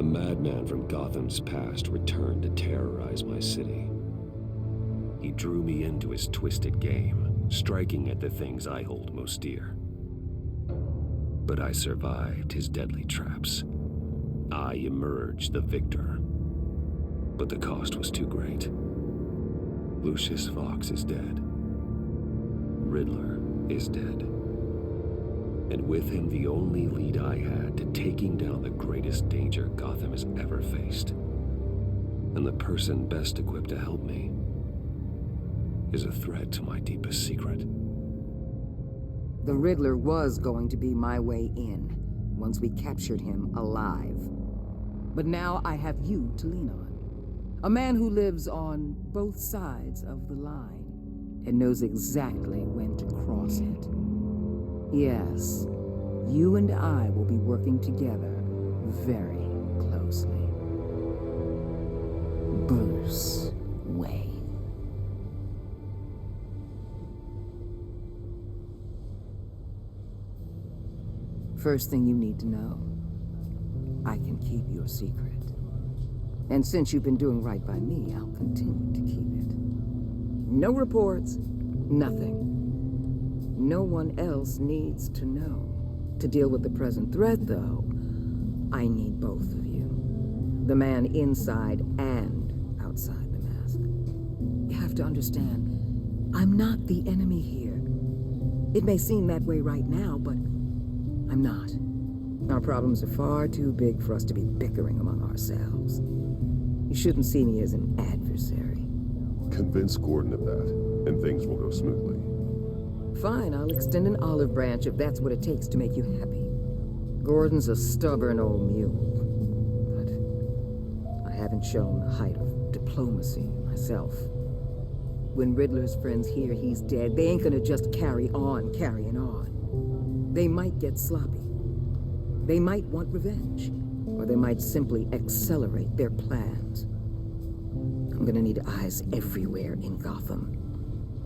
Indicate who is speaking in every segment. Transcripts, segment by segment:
Speaker 1: A madman from Gotham's past returned to terrorize my city. He drew me into his twisted game, striking at the things I hold most dear. But I survived his deadly traps. I emerged the victor. But the cost was too great. Lucius Fox is dead. Riddler is dead. And with him, the only lead I had to taking down the greatest danger Gotham has ever faced. And the person best equipped to help me is a threat to my deepest secret.
Speaker 2: The Riddler was going to be my way in, once we captured him alive. But now I have you to lean on. A man who lives on both sides of the line and knows exactly when to cross it. Yes, you and I will be working together very closely. Bruce Wayne. First thing you need to know, I can keep your secret. And since you've been doing right by me, I'll continue to keep it. No reports, nothing. No one else needs to know. To deal with the present threat, though, I need both of you. The man inside and outside the mask. You have to understand, I'm not the enemy here. It may seem that way right now, but I'm not. Our problems are far too big for us to be bickering among ourselves. You shouldn't see me as an adversary.
Speaker 3: Convince Gordon of that, and things will go smoothly.
Speaker 2: Fine, I'll extend an olive branch if that's what it takes to make you happy. Gordon's a stubborn old mule, but I haven't shown the height of diplomacy myself. When Riddler's friends hear he's dead, they ain't gonna just carry on carrying on. They might get sloppy. They might want revenge, or they might simply accelerate their plans. I'm gonna need eyes everywhere in Gotham.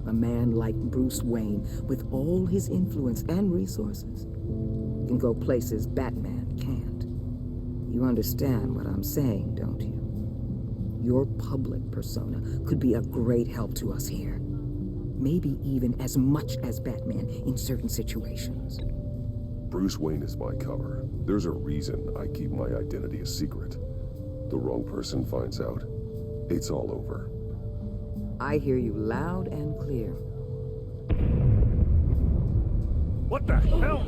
Speaker 2: A man like Bruce Wayne, with all his influence and resources, can go places Batman can't. You understand what I'm saying, don't you? Your public persona could be a great help to us here. Maybe even as much as Batman in certain situations.
Speaker 3: Bruce Wayne is my cover. There's a reason I keep my identity a secret. The wrong person finds out, it's all over.
Speaker 2: I hear you loud and clear.
Speaker 4: What the hell?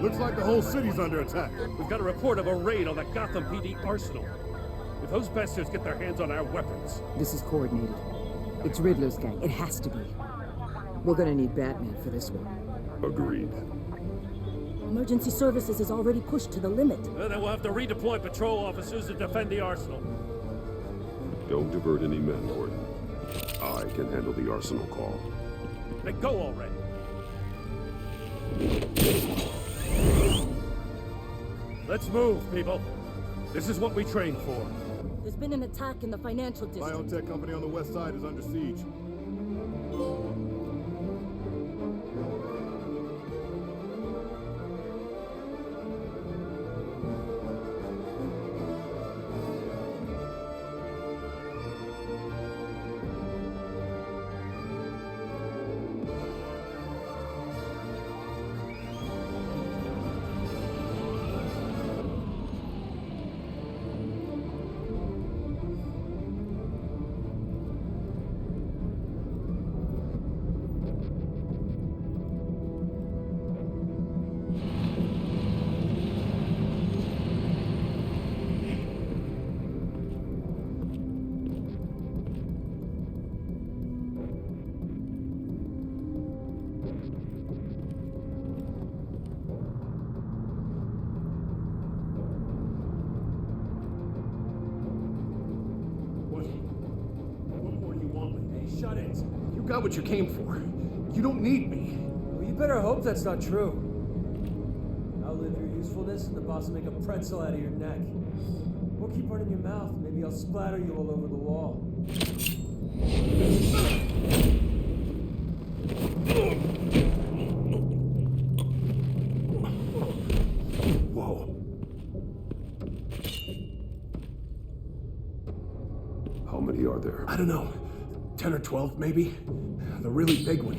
Speaker 5: Looks like the whole city's under attack.
Speaker 4: We've got a report of a raid on the Gotham PD arsenal. If those bastards get their hands on our weapons...
Speaker 2: This is coordinated. It's Riddler's gang. It has to be. We're gonna need Batman for this one.
Speaker 3: Agreed.
Speaker 6: Emergency services is already pushed to the limit.
Speaker 4: Then we'll have to redeploy patrol officers to defend the arsenal.
Speaker 3: Don't divert any men, Gordon. I can handle the arsenal call.
Speaker 4: Then go already. Let's move, people. This is what we trained for.
Speaker 6: There's been an attack in the financial district.
Speaker 5: Biotech company on the west side is under siege.
Speaker 7: Shut it.
Speaker 5: You got what you came for. You don't need me.
Speaker 7: Well, you better hope that's not true. Outlive your usefulness and the boss will make a pretzel out of your neck. Or keep running your mouth. Maybe I'll splatter you all over the wall.
Speaker 3: How many are there?
Speaker 5: I don't know. 10 or 12, maybe? The really big one.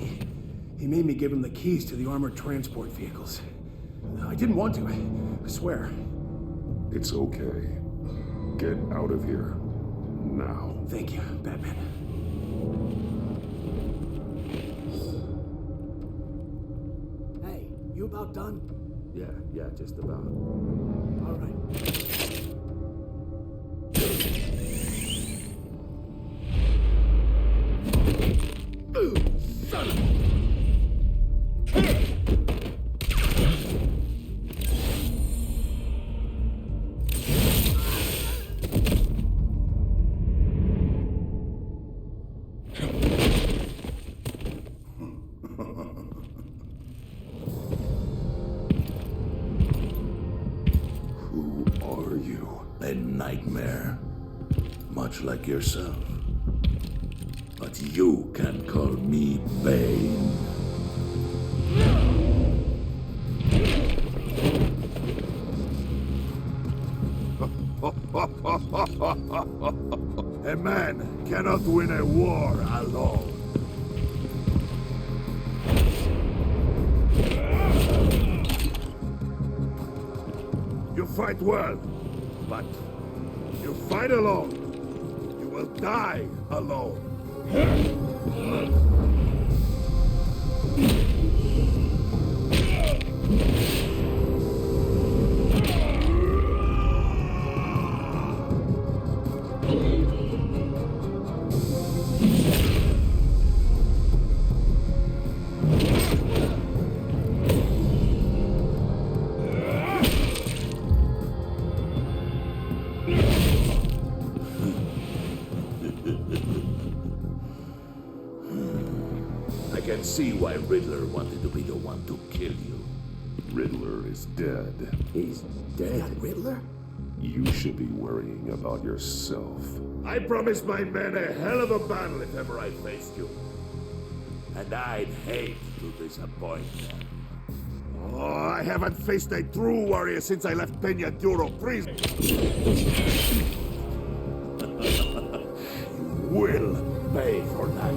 Speaker 5: He made me give him the keys to the armored transport vehicles. I didn't want to, I swear.
Speaker 3: It's okay. Get out of here. Now.
Speaker 5: Thank you, Batman. Hey, you about done?
Speaker 1: Yeah, just about.
Speaker 5: All right. Son of
Speaker 3: Who are you?
Speaker 8: A nightmare, much like yourself. But you can call me Bane. A man cannot win a war alone. You fight well, but you fight alone. You will die alone. I can see why Riddler wanted to be the one to kill you.
Speaker 3: Riddler is dead.
Speaker 2: He's dead.
Speaker 5: Riddler?
Speaker 3: You should be worrying about yourself.
Speaker 8: I promised my men a hell of a battle if ever I faced you. And I'd hate to disappoint them. Oh, I haven't faced a true warrior since I left Peña Duro prison. You will pay for that.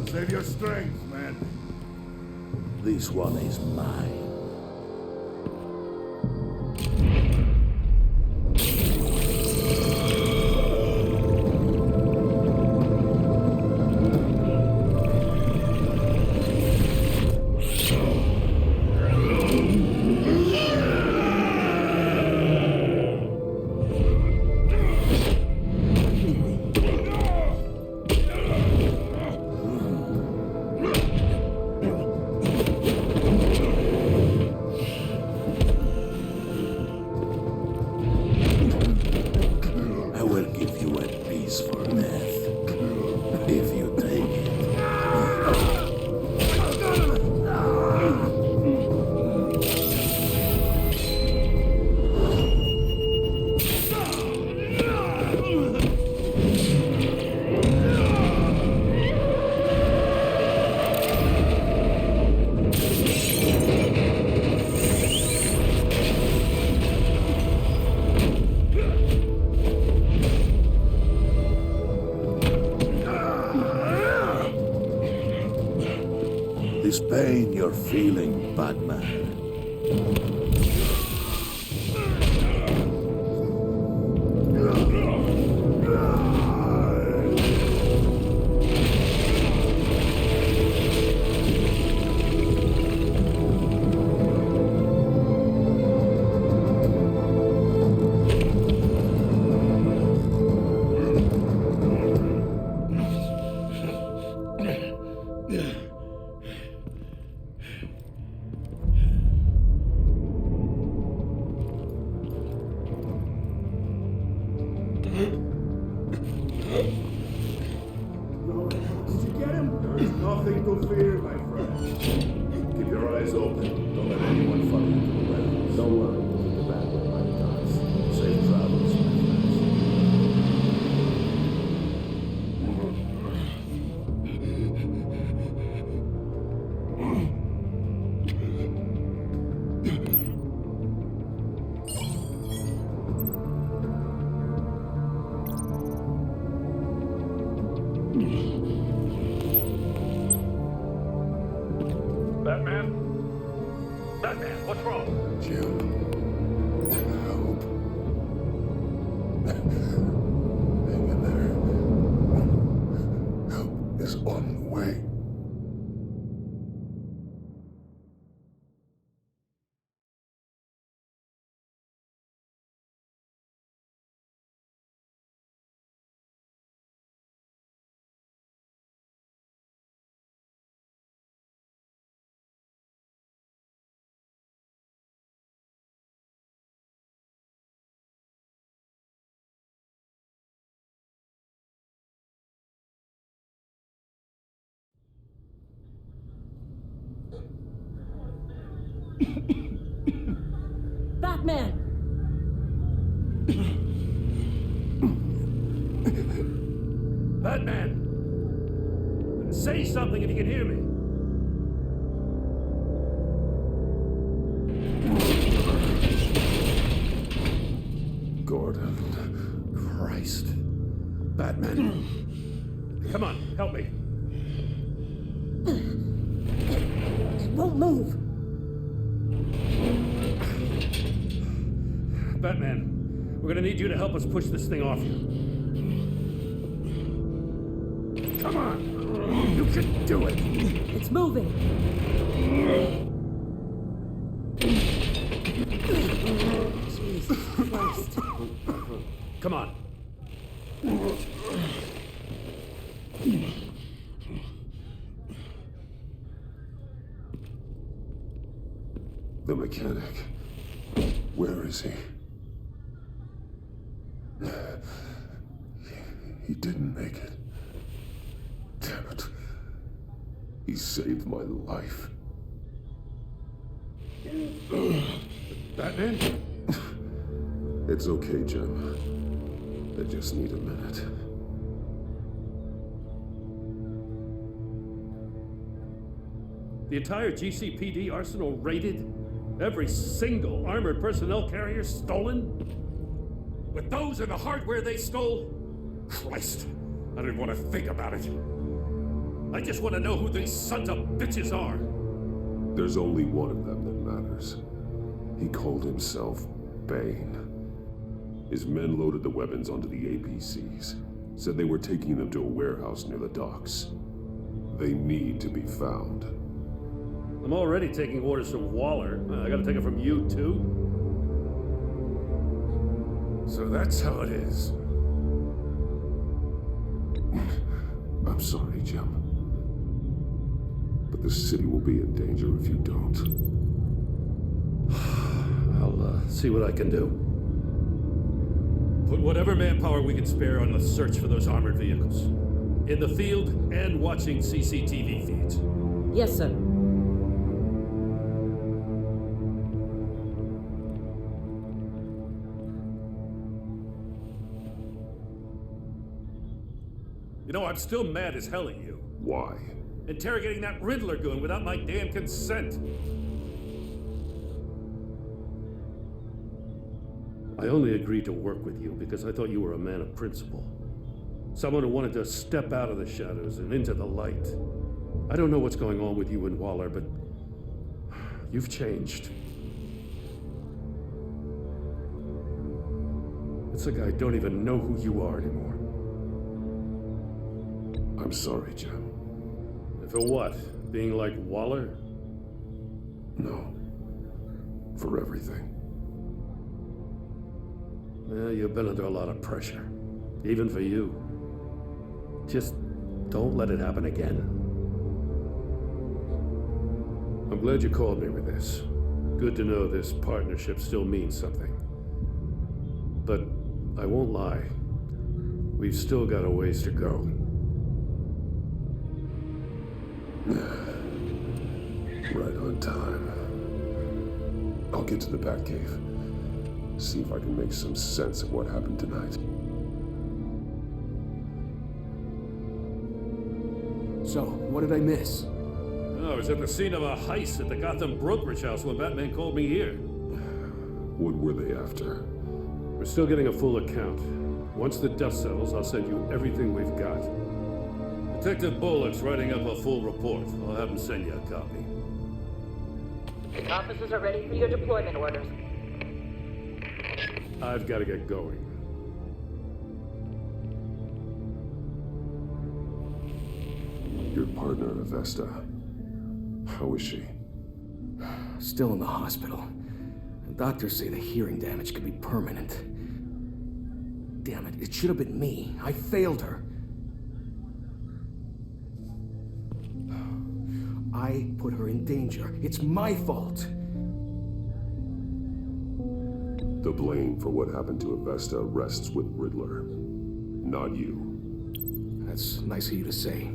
Speaker 8: Save your strength, man. This one is mine. This pain you're feeling, Batman. Nothing to fear, my friend. Keep your eyes open. Don't let anyone follow you to the well. Don't worry, we'll hit the bad way by the guys. Safe travels, my friends.
Speaker 4: Batman, what's wrong?
Speaker 3: Jim. Help. Hang in there. Help is on the way.
Speaker 6: Batman!
Speaker 4: Batman! Say something if you can hear me.
Speaker 3: Gordon.
Speaker 5: Christ. Batman.
Speaker 4: Come on, help me.
Speaker 6: It won't move!
Speaker 4: Batman, we're gonna need you to help us push this thing off you. Come on! You can do it!
Speaker 6: It's moving! Jesus Christ.
Speaker 4: Come on.
Speaker 3: The mechanic. Where is he? He didn't make it. Damn it. He saved my life.
Speaker 4: Batman?
Speaker 3: It's okay, Jim. I just need a minute.
Speaker 4: The entire GCPD arsenal raided? Every single armored personnel carrier stolen? With those and the hardware they stole? Christ, I don't want to think about it. I just want to know who these sons of bitches are.
Speaker 3: There's only one of them that matters. He called himself Bane. His men loaded the weapons onto the APCs, said they were taking them to a warehouse near the docks. They need to be found.
Speaker 4: I'm already taking orders from Waller. I gotta take it from you, too? So that's how it is.
Speaker 3: I'm sorry, Jim. But the city will be in danger if you don't.
Speaker 4: I'll see what I can do. Put whatever manpower we can spare on the search for those armored vehicles. In the field and watching CCTV feeds.
Speaker 6: Yes, sir.
Speaker 4: You know, I'm still mad as hell at you.
Speaker 3: Why?
Speaker 4: Interrogating that Riddler goon without my damn consent. I only agreed to work with you because I thought you were a man of principle. Someone who wanted to step out of the shadows and into the light. I don't know what's going on with you and Waller, but you've changed. It's like I don't even know who you are anymore.
Speaker 3: I'm sorry, Jim.
Speaker 4: For what? Being like Waller?
Speaker 3: No. For everything.
Speaker 4: Well, you've been under a lot of pressure. Even for you. Just don't let it happen again. I'm glad you called me with this. Good to know this partnership still means something. But I won't lie. We've still got a ways to go.
Speaker 3: Right on time. I'll get to the Batcave. See if I can make some sense of what happened tonight.
Speaker 5: So, what did I miss?
Speaker 4: Oh, I was at the scene of a heist at the Gotham brokerage house when Batman called me here.
Speaker 3: What were they after?
Speaker 4: We're still getting a full account. Once the dust settles, I'll send you everything we've got. Detective Bullock's writing up a full report. I'll have him send you a copy.
Speaker 9: The officers are ready for your deployment orders.
Speaker 4: I've got to get going.
Speaker 3: Your partner, Avesta. How is she?
Speaker 5: Still in the hospital. The doctors say the hearing damage could be permanent. Damn it, it should have been me. I failed her. I put her in danger. It's my fault.
Speaker 3: The blame for what happened to Avesta rests with Riddler, not you.
Speaker 5: That's nice of you to say.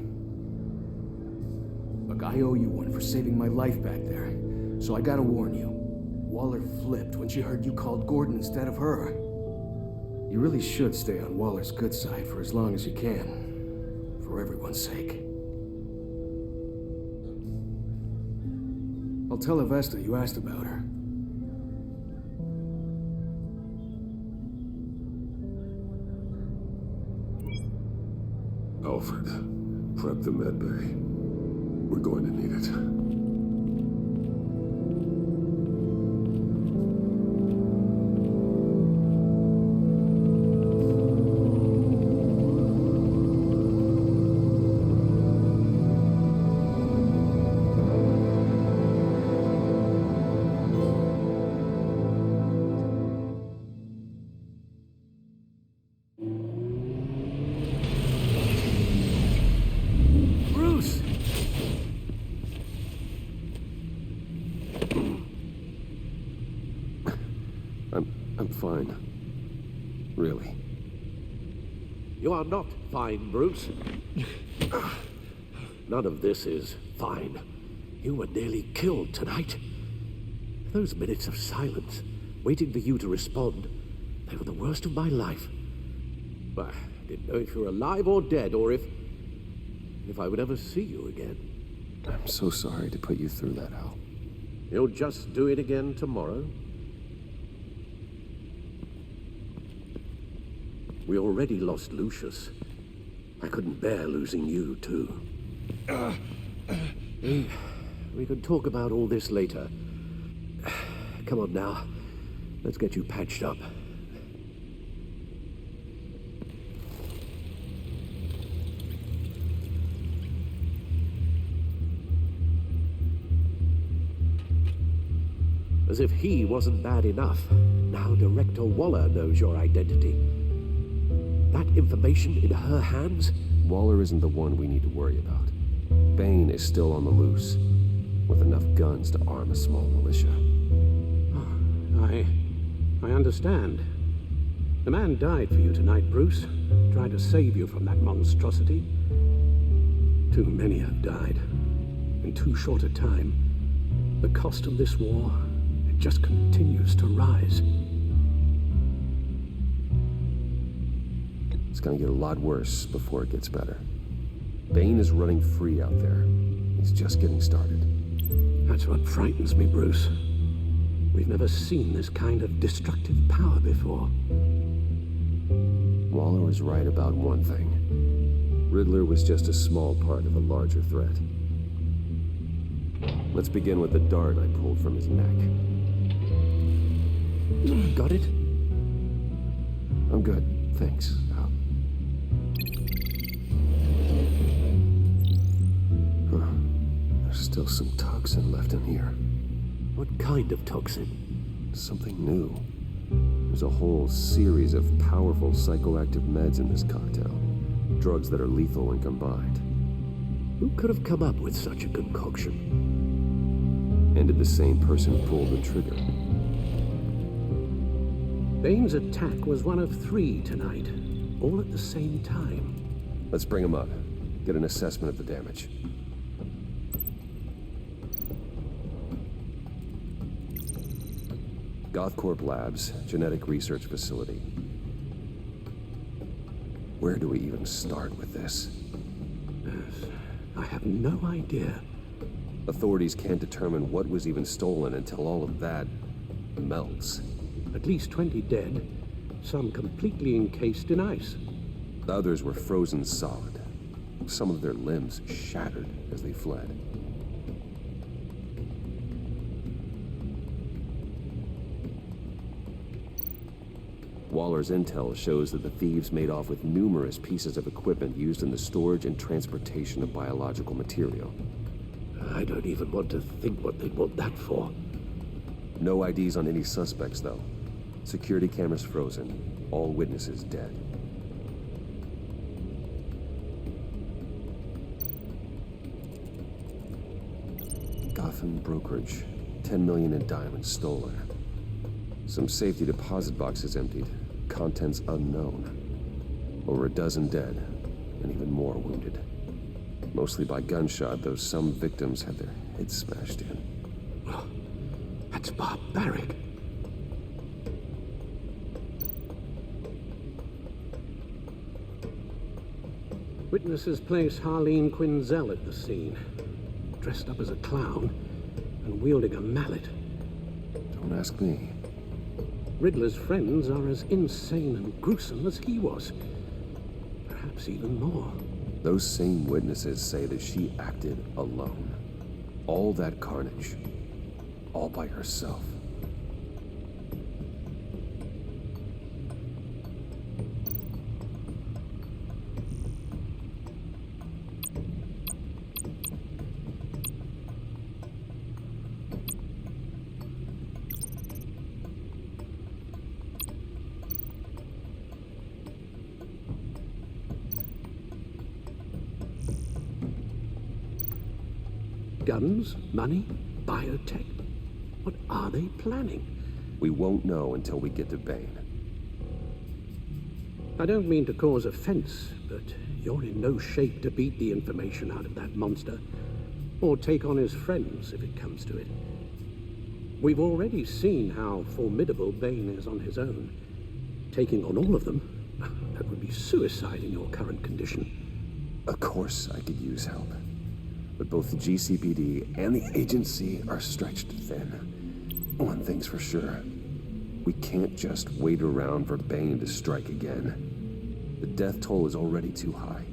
Speaker 5: Look, I owe you one for saving my life back there. So I gotta warn you. Waller flipped when she heard you called Gordon instead of her. You really should stay on Waller's good side for as long as you can. For everyone's sake. I'll tell Avesta you asked about her.
Speaker 3: Alfred, prep the medbay. We're going to need it. I'm fine. Really.
Speaker 1: You are not fine, Bruce. None of this is fine. You were nearly killed tonight. Those minutes of silence, waiting for you to respond, they were the worst of my life. I didn't know if you were alive or dead, or if I would ever see you again.
Speaker 3: I'm so sorry to put you through that, Al.
Speaker 1: You'll just do it again tomorrow? We already lost Lucius. I couldn't bear losing you, too. We can talk about all this later. Come on now. Let's get you patched up. As if he wasn't bad enough, now Director Waller knows your identity. That information in her hands?
Speaker 3: Waller isn't the one we need to worry about. Bane is still on the loose, with enough guns to arm a small militia.
Speaker 1: I understand. The man died for you tonight, Bruce. Tried to save you from that monstrosity. Too many have died. In too short a time. The cost of this war, it just continues to rise.
Speaker 3: It's gonna get a lot worse before it gets better. Bane is running free out there. He's just getting started.
Speaker 1: That's what frightens me, Bruce. We've never seen this kind of destructive power before.
Speaker 3: Waller was right about one thing. Riddler was just a small part of a larger threat. Let's begin with the dart I pulled from his neck.
Speaker 1: Got it?
Speaker 3: I'm good, thanks, Al. There's still some toxin left in here.
Speaker 1: What kind of toxin?
Speaker 3: Something new. There's a whole series of powerful psychoactive meds in this cocktail. Drugs that are lethal when combined.
Speaker 1: Who could have come up with such a concoction?
Speaker 3: And did the same person pull the trigger?
Speaker 1: Bane's attack was one of 3 tonight, all at the same time.
Speaker 3: Let's bring him up. Get an assessment of the damage. Gothcorp Labs, genetic research facility. Where do we even start with this?
Speaker 1: I have no idea.
Speaker 3: Authorities can't determine what was even stolen until all of that melts.
Speaker 1: At least 20 dead, some completely encased in ice.
Speaker 3: The others were frozen solid. Some of their limbs shattered as they fled.
Speaker 1: Waller's intel shows that the thieves made off with numerous pieces of equipment used in the storage and transportation of biological material.
Speaker 8: I don't even want to think what they'd want that for.
Speaker 1: No IDs on any suspects, though. Security cameras frozen. All witnesses dead. Gotham brokerage. 10 million in diamonds stolen. Some safety deposit boxes emptied. Contents unknown. Over a dozen dead, and even more wounded. Mostly by gunshot, though some victims had their heads smashed in.
Speaker 8: Oh, that's barbaric.
Speaker 10: Witnesses place Harleen Quinzel at the scene, dressed up as a clown and wielding a mallet.
Speaker 1: Don't ask me.
Speaker 10: Riddler's friends are as insane and gruesome as he was. Perhaps even more.
Speaker 1: Those same witnesses say that she acted alone. All that carnage. All by herself.
Speaker 10: Guns, money, biotech. What are they planning?
Speaker 1: We won't know until we get to Bane.
Speaker 10: I don't mean to cause offense, but you're in no shape to beat the information out of that monster, or take on his friends if it comes to it. We've already seen how formidable Bane is on his own. Taking on all of them, that would be suicide in your current condition.
Speaker 1: Of course I could use help. But both the GCPD and the agency are stretched thin. One thing's for sure. We can't just wait around for Bane to strike again. The death toll is already too high.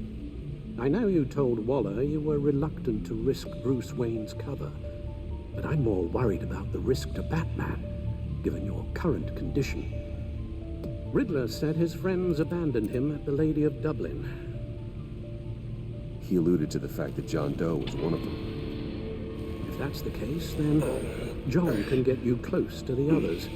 Speaker 10: I know you told Waller you were reluctant to risk Bruce Wayne's cover, but I'm more worried about the risk to Batman, given your current condition. Riddler said his friends abandoned him at the Lady of Dublin.
Speaker 1: He alluded to the fact that John Doe was one of them.
Speaker 10: If that's the case, then John can get you close to the others.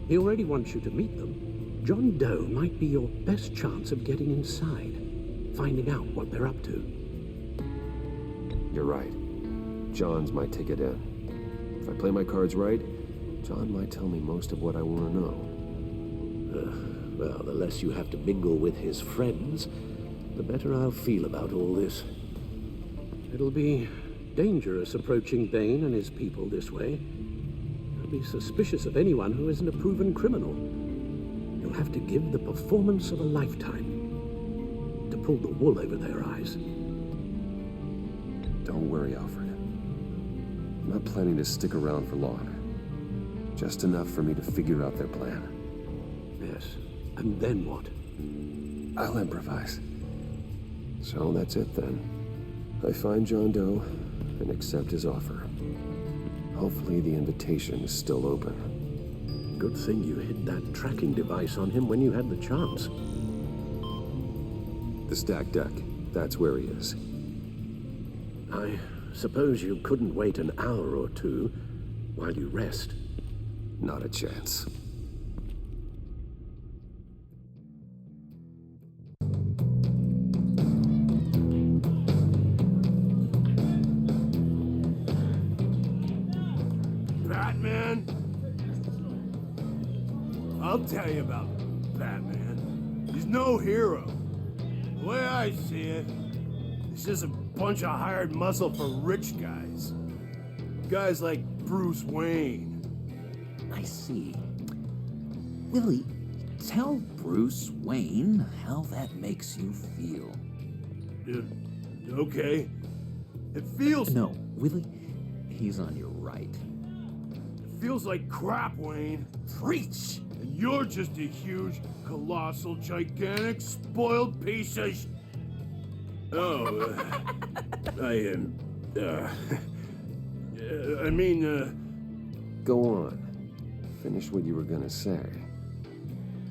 Speaker 10: He already wants you to meet them. John Doe might be your best chance of getting inside, finding out what they're up to.
Speaker 1: You're right. John's my ticket in. If I play my cards right, John might tell me most of what I want to know.
Speaker 8: Well, the less you have to mingle with his friends, the better I'll feel about all this.
Speaker 10: It'll be dangerous approaching Bane and his people this way. I'll be suspicious of anyone who isn't a proven criminal. You'll have to give the performance of a lifetime to pull the wool over their eyes.
Speaker 1: Don't worry, Alfred. I'm not planning to stick around for long. Just enough for me to figure out their plan.
Speaker 10: Yes, and then what?
Speaker 1: I'll improvise. So that's it then. I find John Doe and accept his offer. Hopefully the invitation is still open.
Speaker 10: Good thing you hid that tracking device on him when you had the chance.
Speaker 1: The stack deck. That's where he is.
Speaker 10: I suppose you couldn't wait an hour or two while you rest.
Speaker 1: Not a chance.
Speaker 11: Batman? I'll tell you about Batman. He's no hero. The way I see it, he's just a bunch of hired muscle for rich guys. Guys like Bruce Wayne.
Speaker 12: I see. Willie, tell Bruce Wayne how that makes you feel.
Speaker 11: Okay. It feels...
Speaker 12: No, Willie, he's on your right.
Speaker 11: It feels like crap, Wayne.
Speaker 12: Preach!
Speaker 11: And you're just a huge, colossal, gigantic, spoiled piece of Oh,
Speaker 1: Go on. Finish what you were gonna say.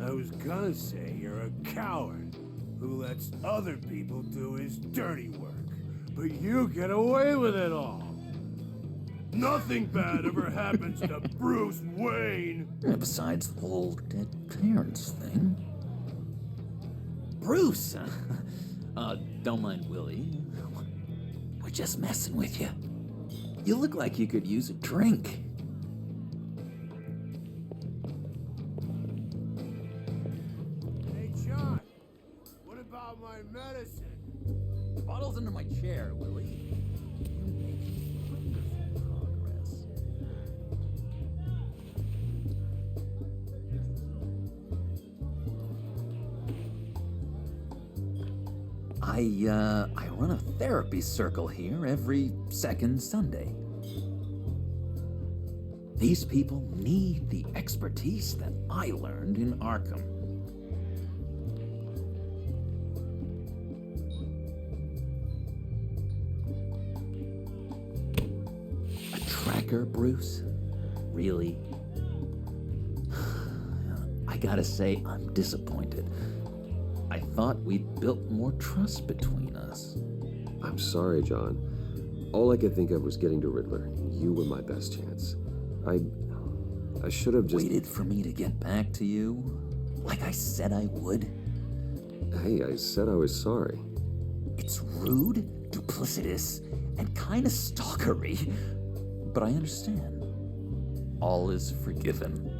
Speaker 11: I was gonna say you're a coward who lets other people do his dirty work. But you get away with it all. Nothing bad ever happens to Bruce Wayne.
Speaker 12: Besides the whole dead parents thing. Bruce! Don't mind Willie. We're just messing with you. You look like you could use a drink.
Speaker 11: Hey, John, what about my medicine?
Speaker 12: The bottle's under my chair, Willie. You're making wonderful progress. I run a therapy circle here every second Sunday. These people need the expertise that I learned in Arkham. A tracker, Bruce? Really? I gotta say, I'm disappointed. I thought we'd built more trust between us.
Speaker 1: I'm sorry, John. All I could think of was getting to Riddler. You were my best chance. I should have just...
Speaker 12: Waited for me to get back to you? Like I said I would?
Speaker 1: Hey, I said I was sorry.
Speaker 12: It's rude, duplicitous, and kinda stalkery. But I understand. All is forgiven.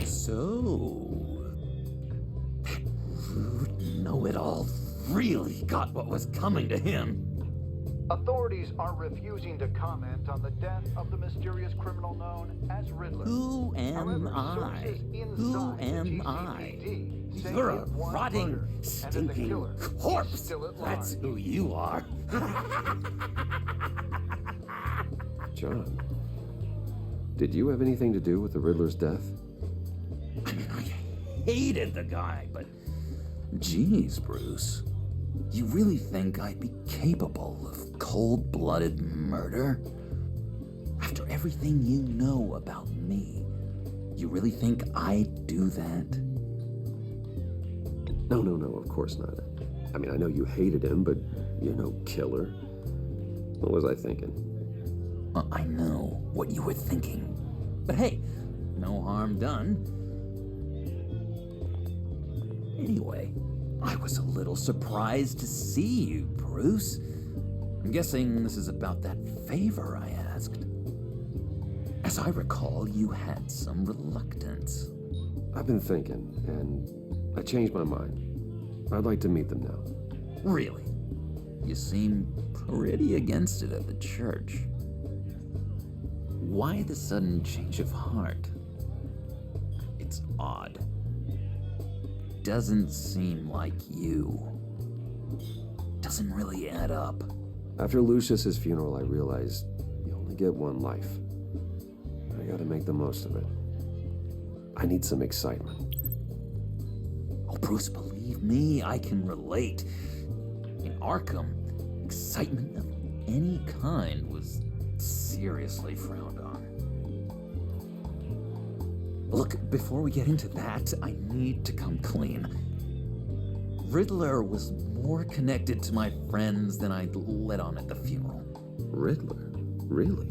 Speaker 12: So, that rude know-it-all really got what was coming to him.
Speaker 13: Authorities are refusing to comment on the death of the mysterious criminal known as Riddler.
Speaker 12: Who am I? Who am I? You're a rotting, stinking corpse. That's who you are.
Speaker 1: John, did you have anything to do with the Riddler's death?
Speaker 12: I mean, I hated the guy, but geez, Bruce. You really think I'd be capable of cold-blooded murder? After everything you know about me, you really think I'd do that?
Speaker 1: No, of course not. I mean, I know you hated him, but you're no killer. What was I thinking?
Speaker 12: I know what you were thinking. But hey, no harm done. Anyway, I was a little surprised to see you, Bruce. I'm guessing this is about that favor I asked. As I recall, you had some reluctance.
Speaker 1: I've been thinking, and I changed my mind. I'd like to meet them now.
Speaker 12: Really? You seem pretty against it at the church. Why the sudden change of heart? It's odd. Doesn't seem like you. Doesn't really add up.
Speaker 1: After Lucius's funeral, I realized you only get one life. I gotta make the most of it. I need some excitement.
Speaker 12: Oh, Bruce, believe me, I can relate. In Arkham, excitement of any kind was seriously frowned on. Look, before we get into that, I need to come clean. Riddler was more connected to my friends than I'd let on at the funeral.
Speaker 1: Riddler? Really?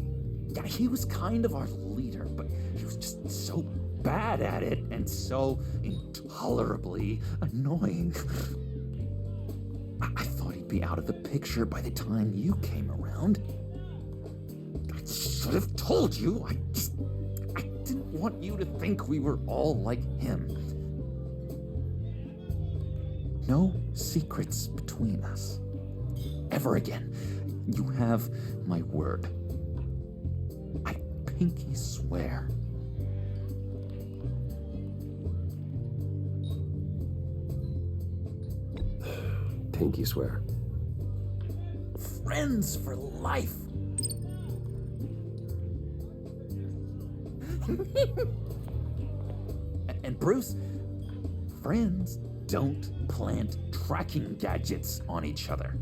Speaker 12: Yeah, he was kind of our leader, but he was just so bad at it and so intolerably annoying. I thought he'd be out of the picture by the time you came around. I should have told you. I didn't want you to think we were all like him. No secrets between us. Ever again. You have my word. I pinky swear.
Speaker 1: Pinky swear.
Speaker 12: Friends for life. And Bruce, friends don't plant tracking gadgets on each other.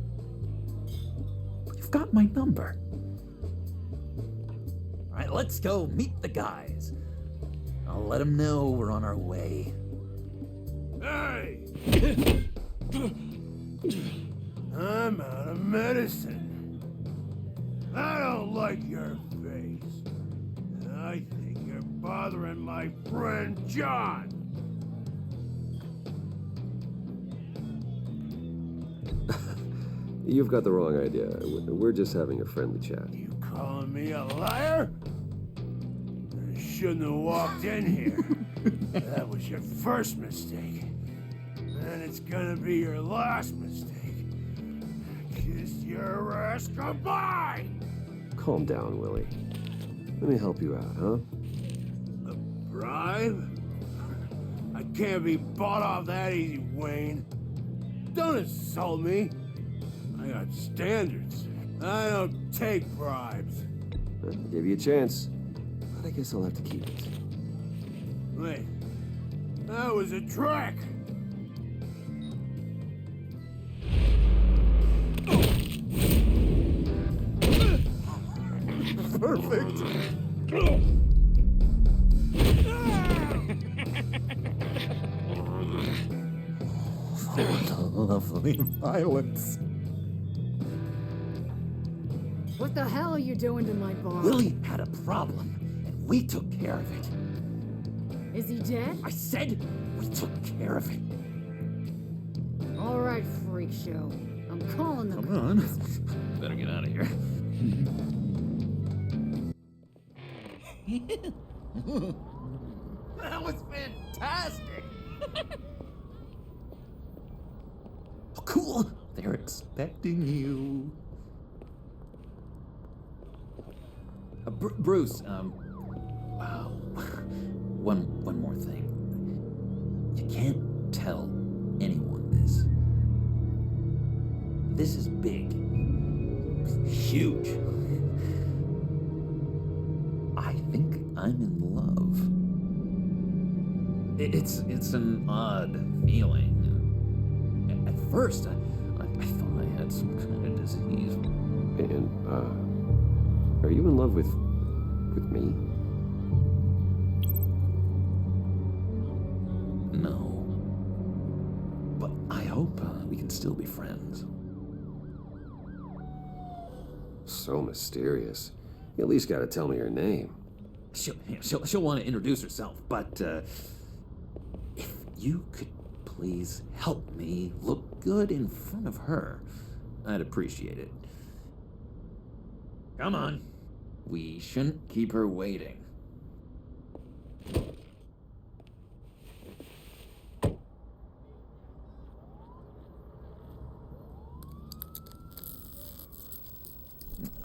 Speaker 12: You've got my number. All right, let's go meet the guys. I'll let them know we're on our way.
Speaker 11: Hey! I'm out of medicine. I don't like your face. And I think you're bothering my friend John.
Speaker 1: You've got the wrong idea. We're just having a friendly chat.
Speaker 11: You calling me a liar? You shouldn't have walked in here. That was your first mistake. And it's gonna be your last mistake. Kiss your ass goodbye!
Speaker 1: Calm down, Willie. Let me help you out, huh?
Speaker 11: A bribe? I can't be bought off that easy, Wayne. Don't insult me. I got standards. I don't take bribes.
Speaker 1: I gave you a chance, but I guess I'll have to keep it.
Speaker 11: Wait, that was a trick!
Speaker 8: Perfect!
Speaker 12: Lovely violence.
Speaker 6: What the hell are you doing to my bar?
Speaker 12: Willie had a problem, and we took care of it.
Speaker 6: Is he dead?
Speaker 12: I said we took care of it.
Speaker 6: All right, freak show. I'm calling the
Speaker 12: Come on. Better get out of here. That was fantastic! Oh, cool! They're expecting you. Bruce, wow. One more thing. You can't tell anyone this. This is big. Huge. I think I'm in love. It's an odd feeling. At first, I thought I had some kind of disease.
Speaker 1: And, are you in love with me?
Speaker 12: No. But I hope we can still be friends.
Speaker 1: So mysterious. You at least gotta tell me her name.
Speaker 12: She'll want to introduce herself, but if you could please help me look good in front of her, I'd appreciate it. Come on. We shouldn't keep her waiting.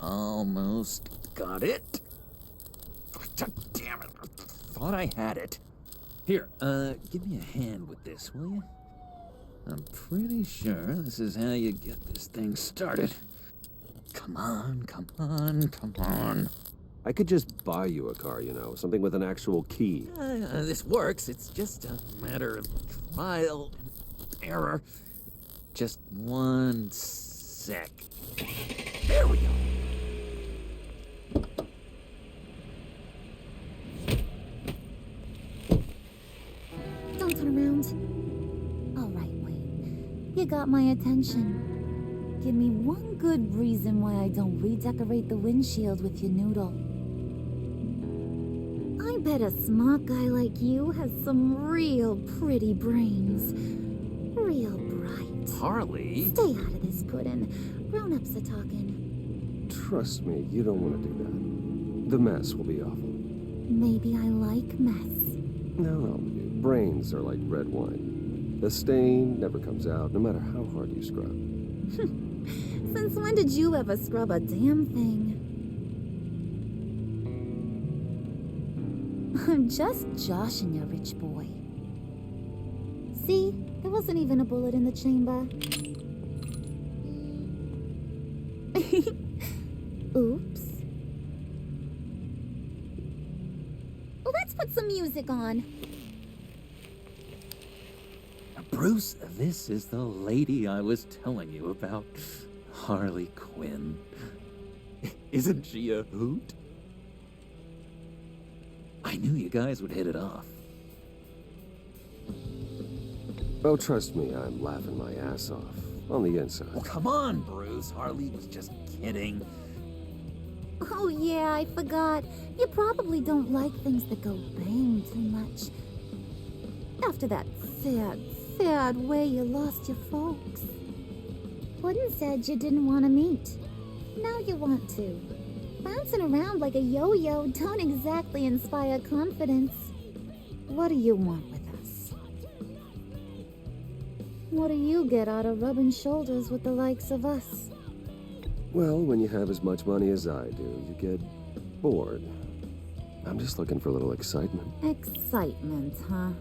Speaker 12: Almost got it. Damn it. I thought I had it. Here, give me a hand with this, will you? I'm pretty sure this is how you get this thing started. Come on, come on, come on.
Speaker 1: I could just buy you a car, you know, something with an actual key.
Speaker 12: This works. It's just a matter of trial and error. Just one sec. There we go.
Speaker 14: Don't turn around. All right, Wayne. You got my attention. Give me one good reason why I don't redecorate the windshield with your noodle. I bet a smart guy like you has some real pretty brains. Real bright.
Speaker 12: Harley?
Speaker 14: Stay out of this, Puddin'. Grown-ups are talking.
Speaker 1: Trust me, you don't want to do that. The mess will be awful.
Speaker 14: Maybe I like mess.
Speaker 1: No, brains are like red wine. The stain never comes out, no matter how hard you scrub.
Speaker 14: Since when did you ever scrub a damn thing? I'm just joshing you, rich boy. See? There wasn't even a bullet in the chamber. Oops. Well, let's put some music on.
Speaker 12: Bruce, this is the lady I was telling you about. Harley Quinn. Isn't she a hoot? I knew you guys would hit it off.
Speaker 1: Oh, trust me, I'm laughing my ass off. On the inside.
Speaker 12: Oh, come on, Bruce. Harley was just kidding.
Speaker 14: Oh yeah, I forgot. You probably don't like things that go bang too much. After that sad way you lost your folks. Puddin' said you didn't want to meet. Now you want to. Bouncing around like a yo-yo don't exactly inspire confidence. What do you want with us? What do you get out of rubbing shoulders with the likes of us?
Speaker 1: Well, when you have as much money as I do, you get bored. I'm just looking for a little excitement.
Speaker 14: Excitement, huh?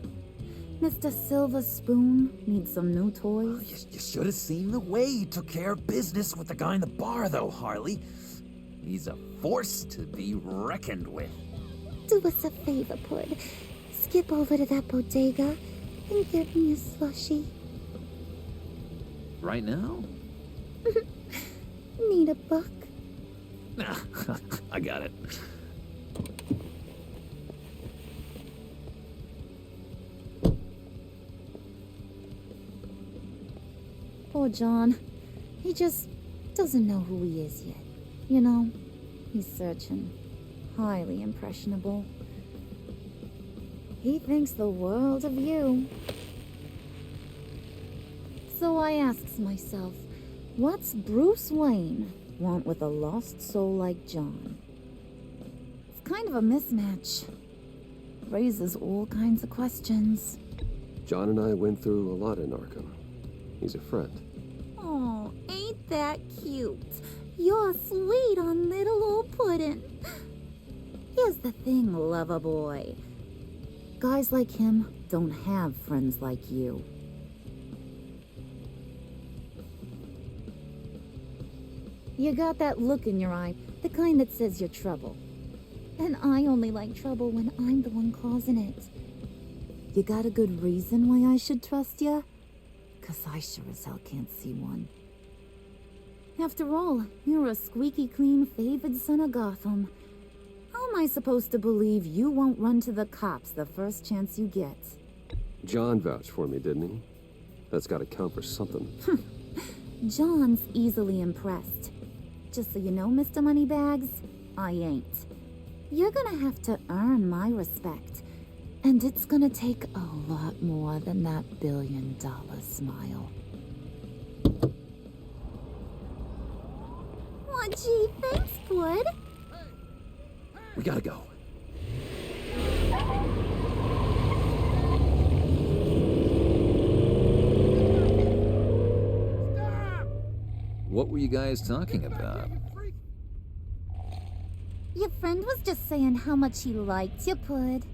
Speaker 14: Mr. Silver Spoon needs some new toys?
Speaker 12: You should have seen the way he took care of business with the guy in the bar, though, Harley. He's a force to be reckoned with.
Speaker 14: Do us a favor, Pud. Skip over to that bodega and get me a slushie.
Speaker 12: Right now?
Speaker 14: Need a buck?
Speaker 12: I got it.
Speaker 14: Poor John. He just doesn't know who he is yet. You know, he's searching. Highly impressionable. He thinks the world of you. So I asks myself, what's Bruce Wayne want with a lost soul like John? It's kind of a mismatch. Raises all kinds of questions.
Speaker 1: John and I went through a lot in Arkham. He's a friend.
Speaker 14: Oh, ain't that cute? You're sweet on little old Puddin'. Here's the thing, lover boy. Guys like him don't have friends like you. You got that look in your eye, the kind that says you're trouble. And I only like trouble when I'm the one causing it. You got a good reason why I should trust you? 'Cause I sure as hell can't see one. After all, you're a squeaky clean favored son of Gotham. How am I supposed to believe you won't run to the cops the first chance you get?
Speaker 1: John vouched for me, didn't he? That's gotta count for something.
Speaker 14: John's easily impressed. Just so you know, Mr. Moneybags, I ain't. You're gonna have to earn my respect. And it's gonna take a lot more than that $1 billion smile. Oh, gee, thanks, Bud.
Speaker 12: We gotta go. What were you guys talking about?
Speaker 14: Your friend was just saying how much he liked you, Bud.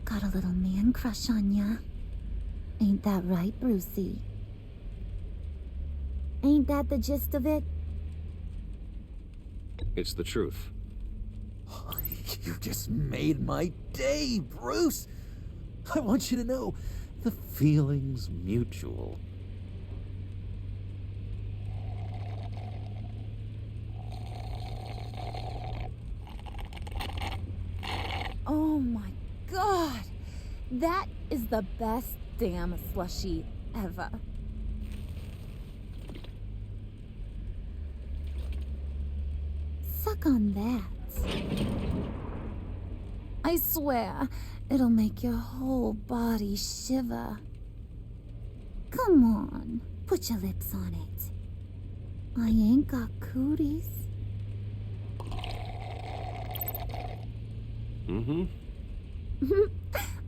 Speaker 14: Got a little man crush on ya. Ain't that right, Brucey? Ain't that the gist of it?
Speaker 1: It's the truth.
Speaker 12: You just made my day, Bruce. I want you to know the feeling's mutual.
Speaker 14: Oh my God! That is the best damn slushie ever. Suck on that. I swear, it'll make your whole body shiver. Come on, put your lips on it. I ain't got cooties.
Speaker 1: Mm-hmm.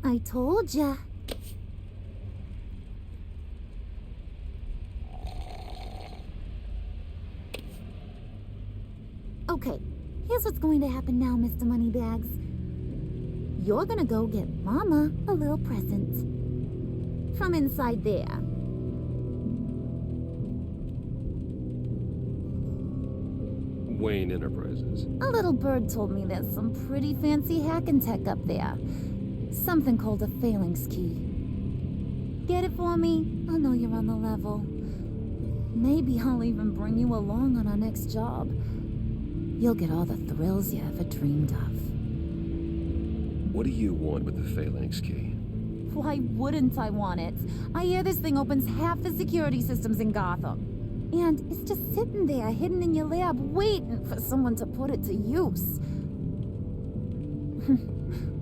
Speaker 14: I told ya. Okay, here's what's going to happen now, Mr. Moneybags. You're gonna go get Mama a little present. From inside there.
Speaker 1: Wayne Enterprises.
Speaker 14: A little bird told me there's some pretty fancy hacking tech up there. Something called a phalanx key. Get it for me? I'll know you're on the level. Maybe I'll even bring you along on our next job. You'll get all the thrills you ever dreamed of.
Speaker 1: What do you want with the Phalanx key?
Speaker 14: Why wouldn't I want it? I hear this thing opens half the security systems in Gotham. And it's just sitting there, hidden in your lab, waiting for someone to put it to use.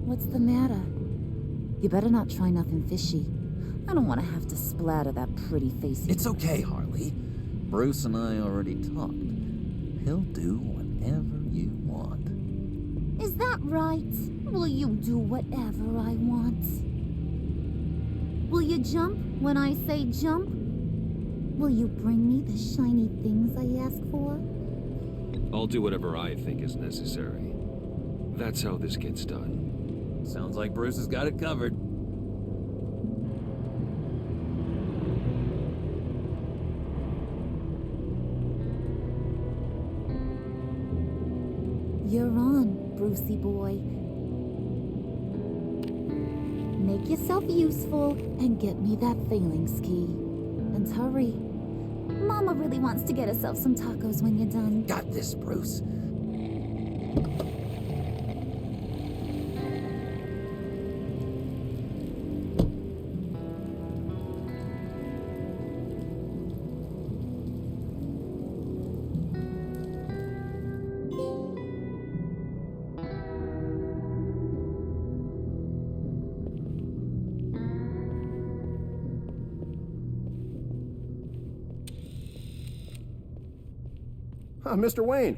Speaker 14: What's the matter? You better not try nothing fishy. I don't want to have to splatter that pretty face.
Speaker 12: It's okay, Harley. Bruce and I already talked. He'll do whatever you want.
Speaker 14: Is that right? Will you do whatever I want? Will you jump when I say jump? Will you bring me the shiny things I ask for?
Speaker 1: I'll do whatever I think is necessary. That's how this gets done.
Speaker 12: Sounds like Bruce has got it covered.
Speaker 14: You're on, Brucey boy. Make yourself useful and get me that Phalanx key. And hurry. Mama really wants to get herself some tacos when you're done.
Speaker 12: Got this, Bruce.
Speaker 5: Mr. Wayne.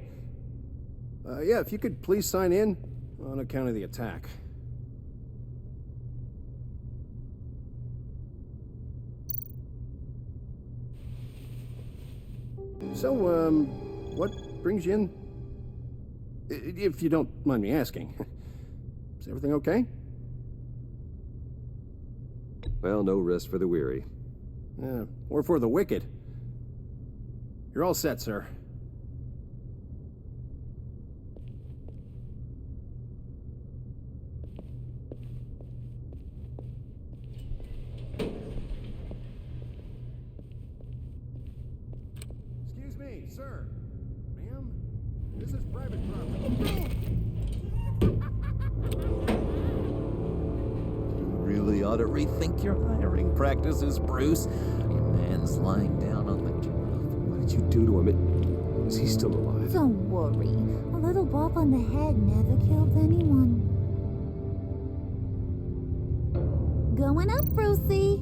Speaker 5: Yeah, if you could please sign in on account of the attack. So, what brings you in? If you don't mind me asking. Is everything okay?
Speaker 1: Well, no rest for the weary.
Speaker 5: Or for the wicked. You're all set, sir. Excuse me, sir. Ma'am? This is private property.
Speaker 12: You really ought to rethink your hiring practices, Bruce. Your man's lying down on the job.
Speaker 1: What did you do to him? Is he still alive?
Speaker 14: Don't worry. A little bop on the head never killed anyone. Going up, Brucey.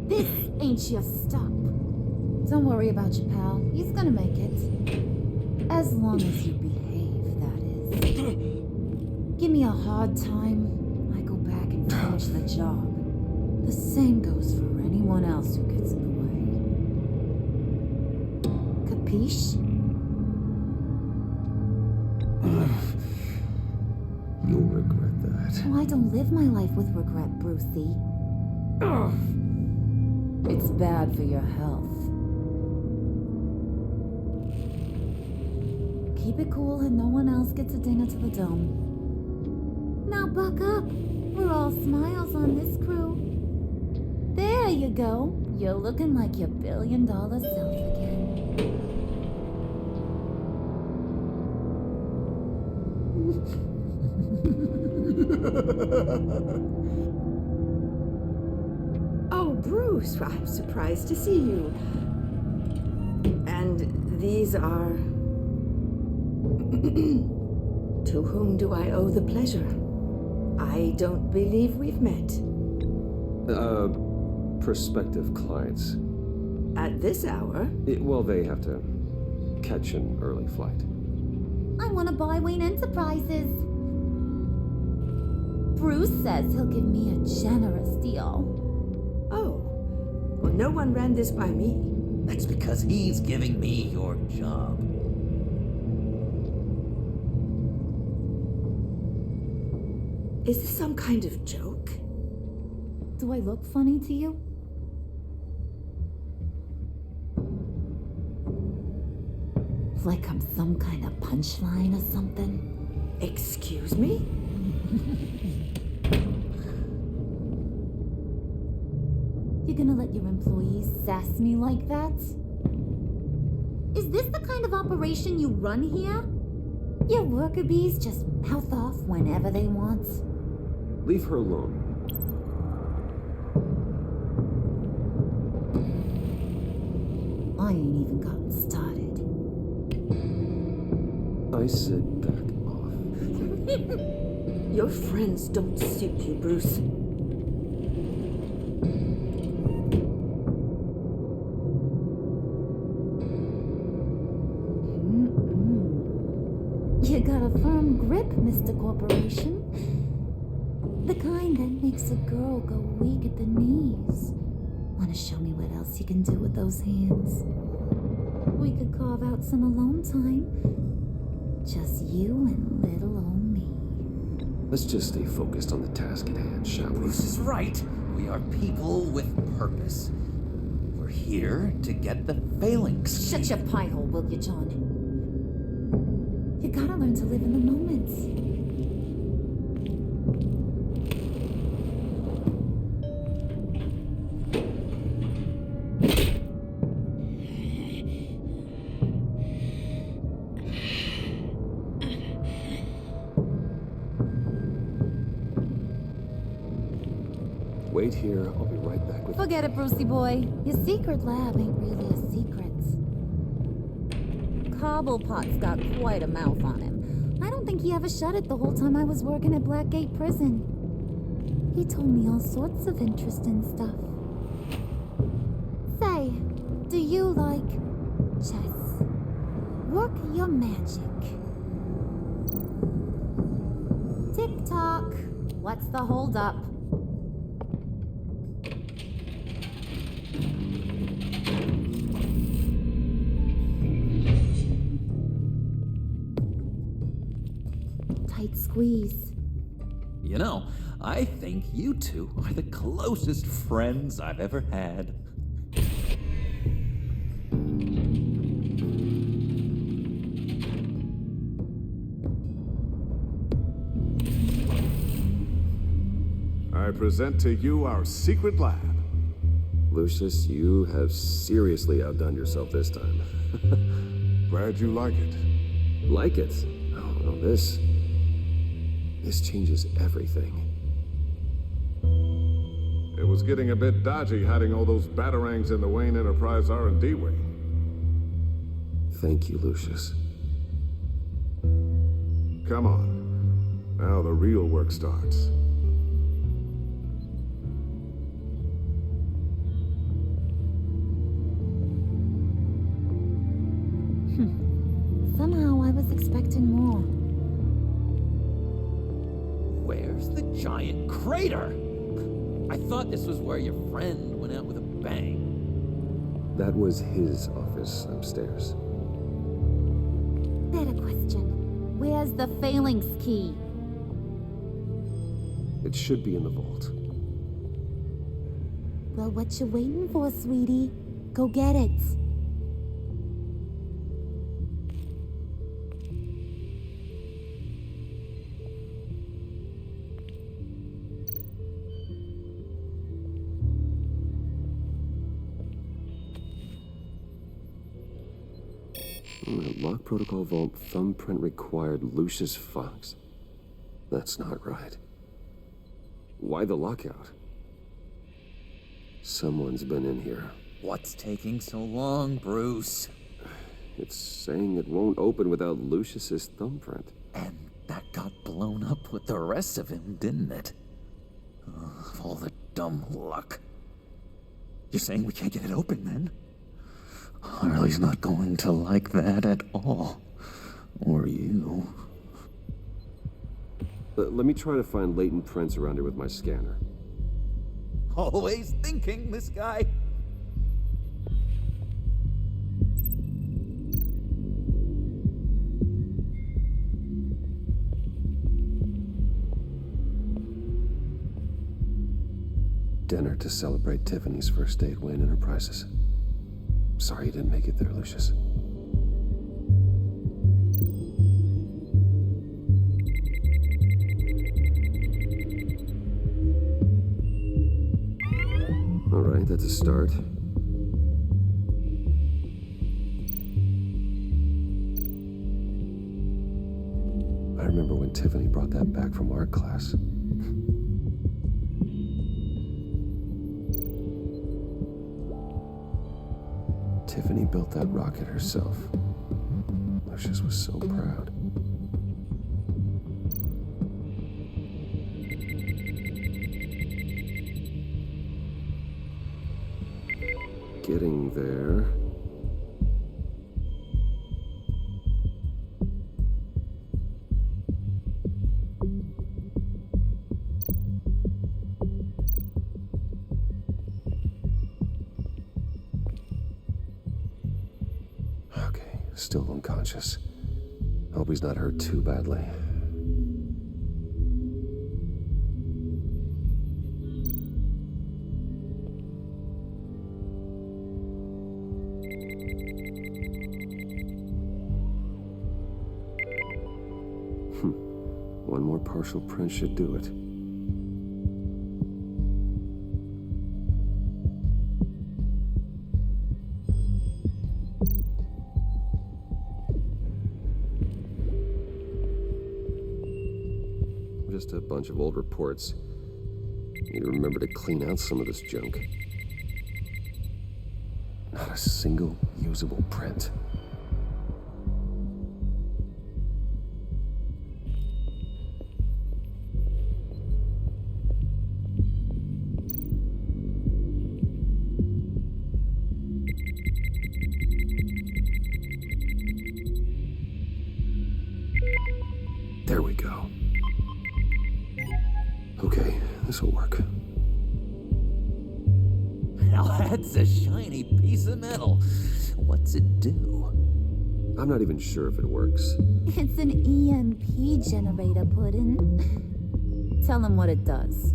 Speaker 14: This ain't your stop. Don't worry about your pal. He's gonna make it. As long as you behave, that is. Give me a hard time, I go back and finish the job. The same goes for anyone else who gets in the way. Capiche?
Speaker 1: You'll regret that.
Speaker 14: Oh, I don't live my life with regret, Brucey. It's bad for your health. Keep it cool and no one else gets a dinger to the dome. Now buck up. We're all smiles on this crew. There you go. You're looking like your billion-dollar self again.
Speaker 15: Oh, Bruce, I'm surprised to see you. And these are... To whom do I owe the pleasure? I don't believe we've met.
Speaker 1: Prospective clients.
Speaker 15: At this hour?
Speaker 1: Well, they have to catch an early flight.
Speaker 14: I want to buy Wayne Enterprises. Bruce says he'll give me a generous deal.
Speaker 15: Oh, well, no one ran this by me.
Speaker 12: That's because he's giving me your job.
Speaker 15: Is this some kind of joke?
Speaker 14: Do I look funny to you? Like I'm some kind of punchline or something?
Speaker 15: Excuse me?
Speaker 14: You You're gonna let your employees sass me like that? Is this the kind of operation you run here? Your worker bees just mouth off whenever they want.
Speaker 1: Leave her alone.
Speaker 14: I ain't even gotten started.
Speaker 1: I said back off.
Speaker 15: Your friends don't suit you, Bruce.
Speaker 14: You got a firm grip, Mr. Corporation. The kind that makes a girl go weak at the knees. Wanna show me what else you can do with those hands? We could carve out some alone time. Just you and little old me.
Speaker 1: Let's just stay focused on the task at hand, shall we?
Speaker 12: Bruce is right. We are people with purpose. We're here to get the phalanx.
Speaker 14: Shut your pie hole, will you, John? You gotta learn to live in the moment.
Speaker 1: Wait here, I'll be right back with...
Speaker 14: Forget it, Brucey boy. Your secret lab ain't really a secret. Cobblepot's got quite a mouth on him. I don't think he ever shut it the whole time I was working at Blackgate Prison. He told me all sorts of interesting stuff. Say, do you like chess? Work your magic. Tick-tock. What's the holdup? Tight squeeze.
Speaker 12: You know, I think you two are the closest friends I've ever had.
Speaker 16: I present to you our secret lab.
Speaker 1: Lucius, you have seriously outdone yourself this time.
Speaker 16: Glad you like it.
Speaker 1: Like it? Oh, well, this changes everything.
Speaker 16: It was getting a bit dodgy hiding all those batarangs in the Wayne Enterprise R&D wing.
Speaker 1: Thank you, Lucius.
Speaker 16: Come on. Now the real work starts.
Speaker 14: Somehow I was expecting more.
Speaker 12: Where's the giant crater? I thought this was where your friend went out with a bang.
Speaker 1: That was his office upstairs.
Speaker 14: Better question. Where's the phalanx key?
Speaker 1: It should be in the vault.
Speaker 14: Well, what you waiting for, sweetie? Go get it.
Speaker 1: Lock protocol vault thumbprint required Lucius Fox. That's not right. Why the lockout? Someone's been in here.
Speaker 12: What's taking so long, Bruce?
Speaker 1: It's saying it won't open without Lucius's thumbprint.
Speaker 12: And that got blown up with the rest of him, didn't it? Oh, all the dumb luck. You're saying we can't get it open, then? Harley's not going to like that at all. Or you.
Speaker 1: Let me try to find latent prints around here with my scanner.
Speaker 12: Always thinking, this guy.
Speaker 1: Dinner to celebrate Tiffany's first day at Wayne Enterprises. Sorry you didn't make it there, Lucius. All right, right, that's a start. I remember when Tiffany brought that back from art class. Tiffany built that rocket herself. Lucius was so proud. Getting there. Okay, still unconscious. Hope he's not hurt too badly. One more partial print should do it. Just a bunch of old reports. Need to remember to clean out some of this junk. Not a single usable print. There we go. Okay, this'll work.
Speaker 12: Now that's a shiny piece of metal. What's it do?
Speaker 1: I'm not even sure if it works.
Speaker 14: It's an EMP generator, Puddin'. Tell him what it does.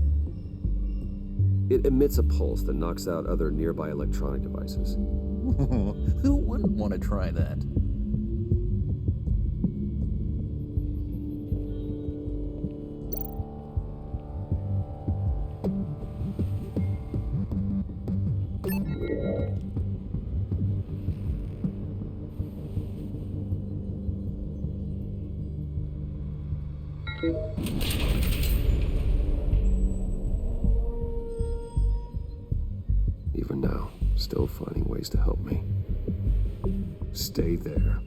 Speaker 1: It emits a pulse that knocks out other nearby electronic devices.
Speaker 12: Who wouldn't want to try that?
Speaker 1: Even now, still finding ways to help me. Stay there.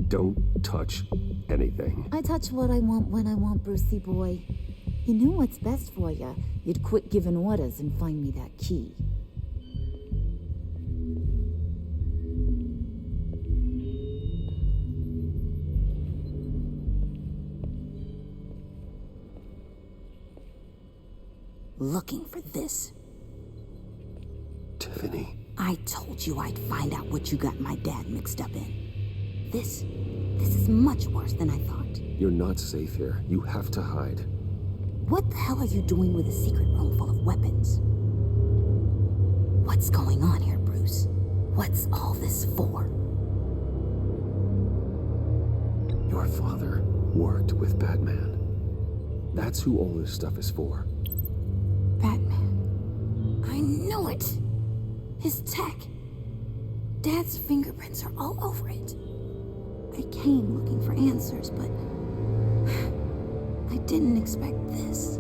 Speaker 1: Don't touch anything.
Speaker 14: I touch what I want when I want, Brucey boy. You knew what's best for you. You'd quit giving orders and find me that key.
Speaker 17: Looking for this.
Speaker 1: Tiffany.
Speaker 17: I told you I'd find out what you got my dad mixed up in. This is much worse than I thought.
Speaker 1: You're not safe here. You have to hide.
Speaker 17: What the hell are you doing with a secret room full of weapons? What's going on here, Bruce? What's all this for?
Speaker 1: Your father worked with Batman. That's who all this stuff is for.
Speaker 17: Batman. I knew it! His tech. Dad's fingerprints are all over it. I came looking for answers, but I didn't expect this.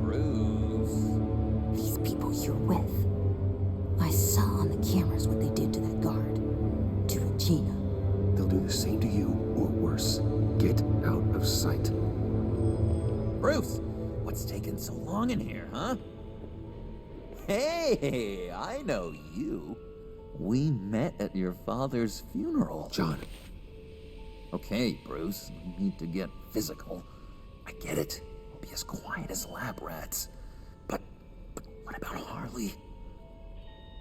Speaker 12: Bruce.
Speaker 17: These people you're with. I saw on the cameras what they did to that guard. To Regina.
Speaker 1: They'll do the same to you, or worse. Get out of sight.
Speaker 12: Bruce, what's taking so long in here, huh? Hey, I know you. We met at your father's funeral.
Speaker 1: John.
Speaker 12: Okay, Bruce, we need to get physical. I get it. We'll be as quiet as lab rats. But what about Harley?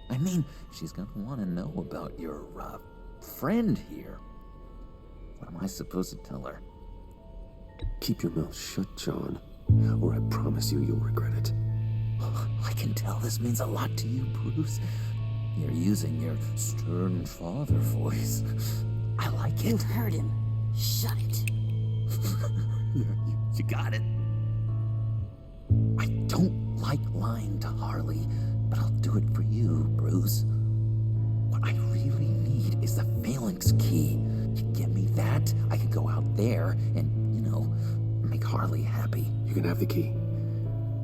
Speaker 12: I mean, she's gonna want to know about your, friend here. What am I supposed to tell her?
Speaker 1: Keep your mouth shut, John, or I promise you you'll regret it.
Speaker 12: I can tell this means a lot to you, Bruce. You're using your stern father voice. I like it.
Speaker 17: You heard him. Shut it.
Speaker 12: You got it. I don't like lying to Harley. but I'll do it for you, Bruce. What I really need is the phalanx key. You give me that, I can go out there and, make Harley happy.
Speaker 1: You can have the key.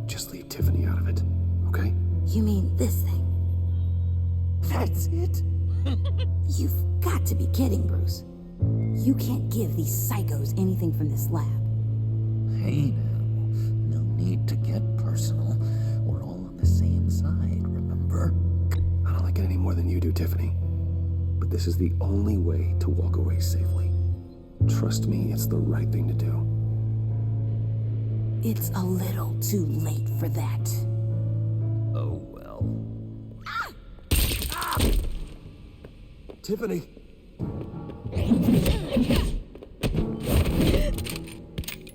Speaker 1: Just leave Tiffany out of it, okay?
Speaker 17: You mean this thing?
Speaker 12: That's it?
Speaker 17: You've got to be kidding, Bruce. You can't give these psychos anything from this lab.
Speaker 12: Hey now, no need to get personal. We're all on the same side, remember?
Speaker 1: I don't like it any more than you do, Tiffany. But this is the only way to walk away safely. Trust me, it's the right thing to do.
Speaker 17: It's a little too late for that.
Speaker 12: Oh well.
Speaker 1: Tiffany!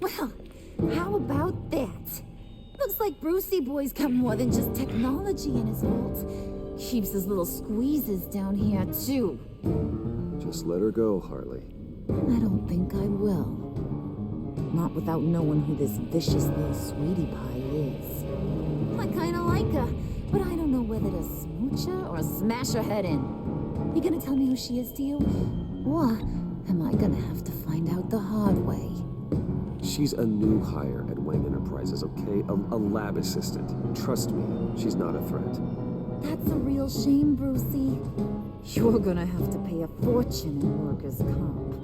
Speaker 14: Well, how about that? Looks like Brucey Boy's got more than just technology in his vault. Keeps his little squeezes down here, too.
Speaker 1: Just let her go, Harley.
Speaker 14: I don't think I will. Not without knowing who this vicious little sweetie pie is. I kinda like her, but I don't know whether to smooch her or smash her head in. You gonna tell me who she is to you? Or am I gonna have to find out the hard way?
Speaker 1: She's a new hire at Wayne Enterprises, okay? A lab assistant. Trust me, she's not a threat.
Speaker 14: That's a real shame, Brucey. You're gonna have to pay a fortune in workers' comp.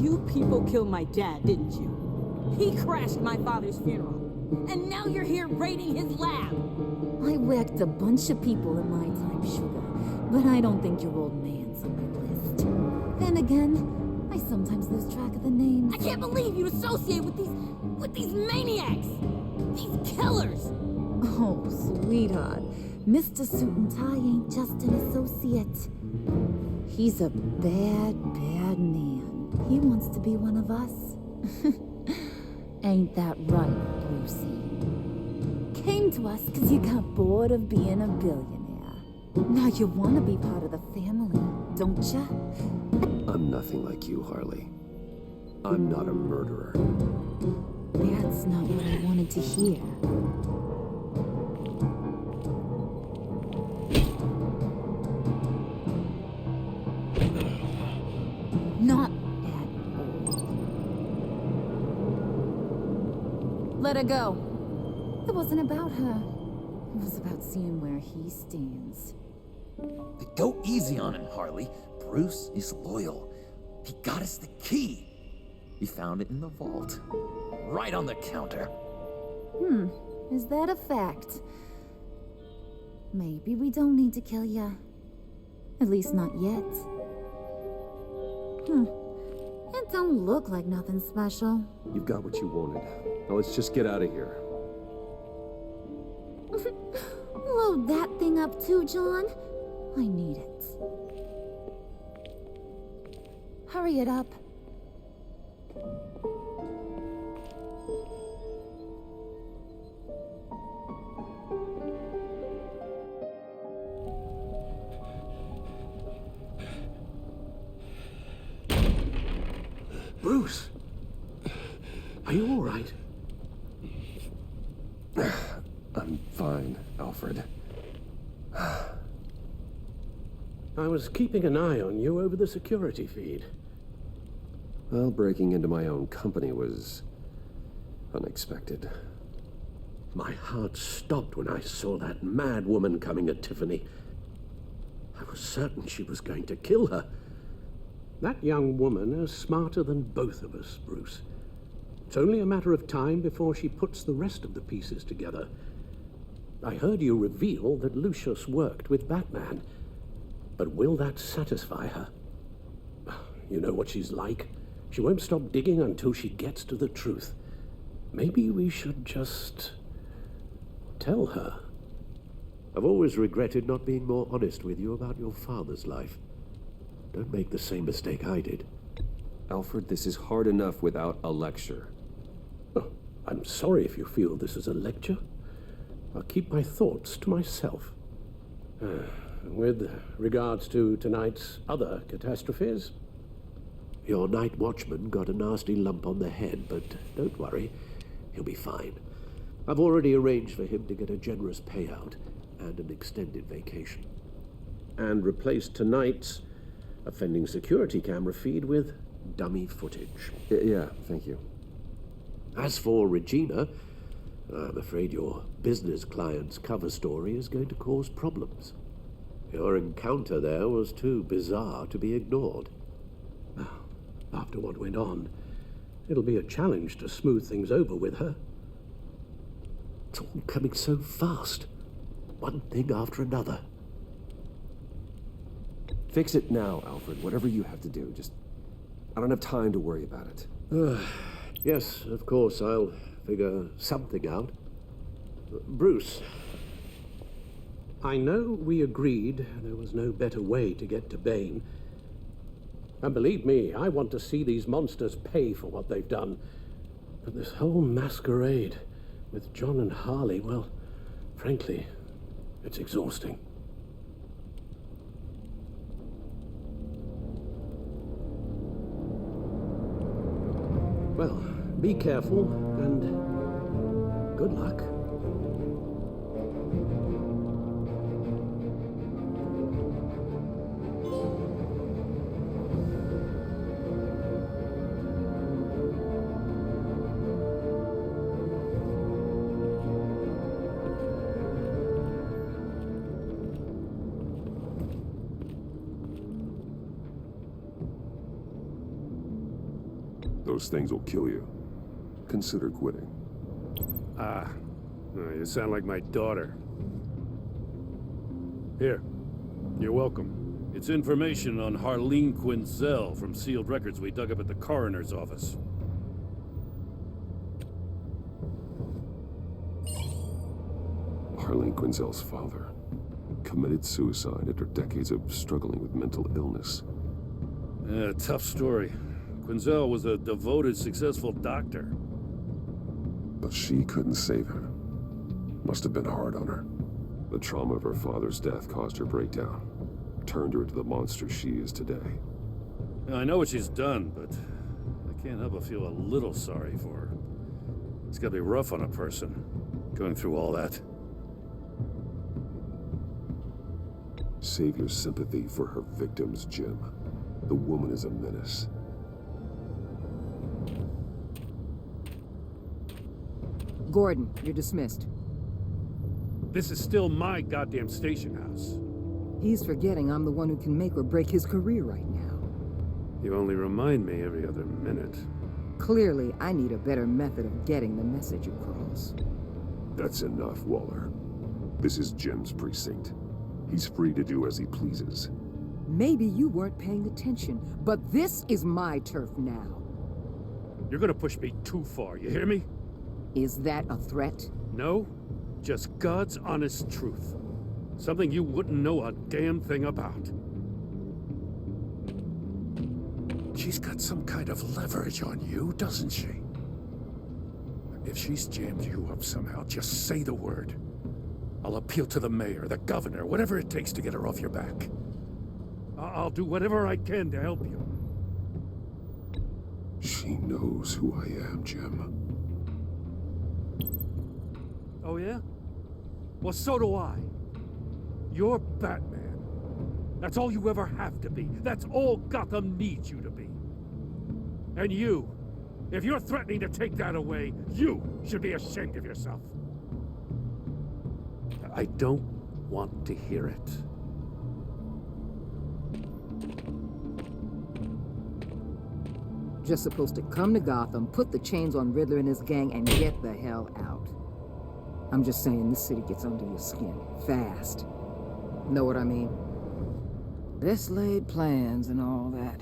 Speaker 18: You people killed my dad, didn't you? He crashed my father's funeral. And now you're here raiding his lab.
Speaker 14: I whacked a bunch of people in my time, sugar. But I don't think your old man's on my list. Then again, I sometimes lose track of the names.
Speaker 18: I can't believe you associate with these maniacs! These killers!
Speaker 14: Oh, sweetheart. Mr. Suit and Tie ain't just an associate. He's a bad, bad man. He wants to be one of us. Ain't that right, Brucey? Came to us because you got bored of being a billionaire. Now you want to be part of the family, don't ya?
Speaker 1: I'm nothing like you, Harley. I'm not a murderer.
Speaker 14: That's not what I wanted to hear. Not at all. Let her go. It wasn't about her. It was about seeing where he stands.
Speaker 12: Go easy on him, Harley. Bruce is loyal. He got us the key. He found it in the vault. Right on the counter.
Speaker 14: Is that a fact? Maybe we don't need to kill ya. At least not yet. It don't look like nothing special.
Speaker 1: You've got what you wanted. Now let's just get out of here.
Speaker 14: Load that thing up too, John. I need it. Hurry it up.
Speaker 10: Bruce! Are you all right?
Speaker 1: I'm fine, Alfred.
Speaker 10: I was keeping an eye on you over the security feed.
Speaker 1: Well, breaking into my own company was unexpected.
Speaker 10: My heart stopped when I saw that mad woman coming at Tiffany. I was certain she was going to kill her. That young woman is smarter than both of us, Bruce. It's only a matter of time before she puts the rest of the pieces together. I heard you reveal that Lucius worked with Batman. But will that satisfy her? You know what she's like. She won't stop digging until she gets to the truth. Maybe we should just tell her.
Speaker 19: I've always regretted not being more honest with you about your father's life. Don't make the same mistake I did.
Speaker 1: Alfred, this is hard enough without a lecture.
Speaker 10: Oh, I'm sorry if you feel this is a lecture. I'll keep my thoughts to myself. With regards to tonight's other catastrophes?
Speaker 19: Your night watchman got a nasty lump on the head, but don't worry, he'll be fine. I've already arranged for him to get a generous payout and an extended vacation. And replaced tonight's offending security camera feed with dummy footage.
Speaker 1: Yeah, thank you.
Speaker 19: As for Regina, I'm afraid your business client's cover story is going to cause problems. Your encounter there was too bizarre to be ignored. After what went on, it'll be a challenge to smooth things over with her. It's all coming so fast. One thing after another.
Speaker 1: Fix it now, Alfred. Whatever you have to do. I don't have time to worry about it.
Speaker 19: Yes, of course, I'll figure something out. Bruce, I know we agreed there was no better way to get to Bane. And believe me, I want to see these monsters pay for what they've done. But this whole masquerade with John and Harley, well, frankly, it's exhausting. Well, be careful, and good luck.
Speaker 3: Those things will kill you. Consider quitting.
Speaker 4: You sound like my daughter. Here, you're welcome. It's information on Harleen Quinzel from sealed records we dug up at the coroner's office.
Speaker 3: Harleen Quinzel's father committed suicide after decades of struggling with mental illness.
Speaker 4: Yeah, tough story. Quinzel was a devoted, successful doctor.
Speaker 3: But she couldn't save her. Must have been hard on her. The trauma of her father's death caused her breakdown. Turned her into the monster she is today.
Speaker 4: Now, I know what she's done, but I can't help but feel a little sorry for her. It's gotta be rough on a person, going through all that.
Speaker 3: Save your sympathy for her victims, Jim. The woman is a menace.
Speaker 2: Gordon, you're dismissed.
Speaker 4: This is still my goddamn station house.
Speaker 2: He's forgetting I'm the one who can make or break his career right now.
Speaker 4: You only remind me every other minute.
Speaker 2: Clearly, I need a better method of getting the message across.
Speaker 3: That's enough, Waller. This is Jim's precinct. He's free to do as he pleases.
Speaker 2: Maybe you weren't paying attention, but this is my turf now.
Speaker 4: You're gonna push me too far, you hear me?
Speaker 2: Is that a threat?
Speaker 4: No, just God's honest truth. Something you wouldn't know a damn thing about. She's got some kind of leverage on you, doesn't she? If she's jammed you up somehow, just say the word. I'll appeal to the mayor, the governor, whatever it takes to get her off your back. I'll do whatever I can to help you.
Speaker 3: She knows who I am, Jim.
Speaker 4: Oh yeah? Well, so do I. You're Batman. That's all you ever have to be. That's all Gotham needs you to be. And you, if you're threatening to take that away, you should be ashamed of yourself. I don't want to hear it.
Speaker 2: Just supposed to come to Gotham, put the chains on Riddler and his gang, and get the hell out. I'm just saying, this city gets under your skin. Fast. Know what I mean? Best laid plans and all that.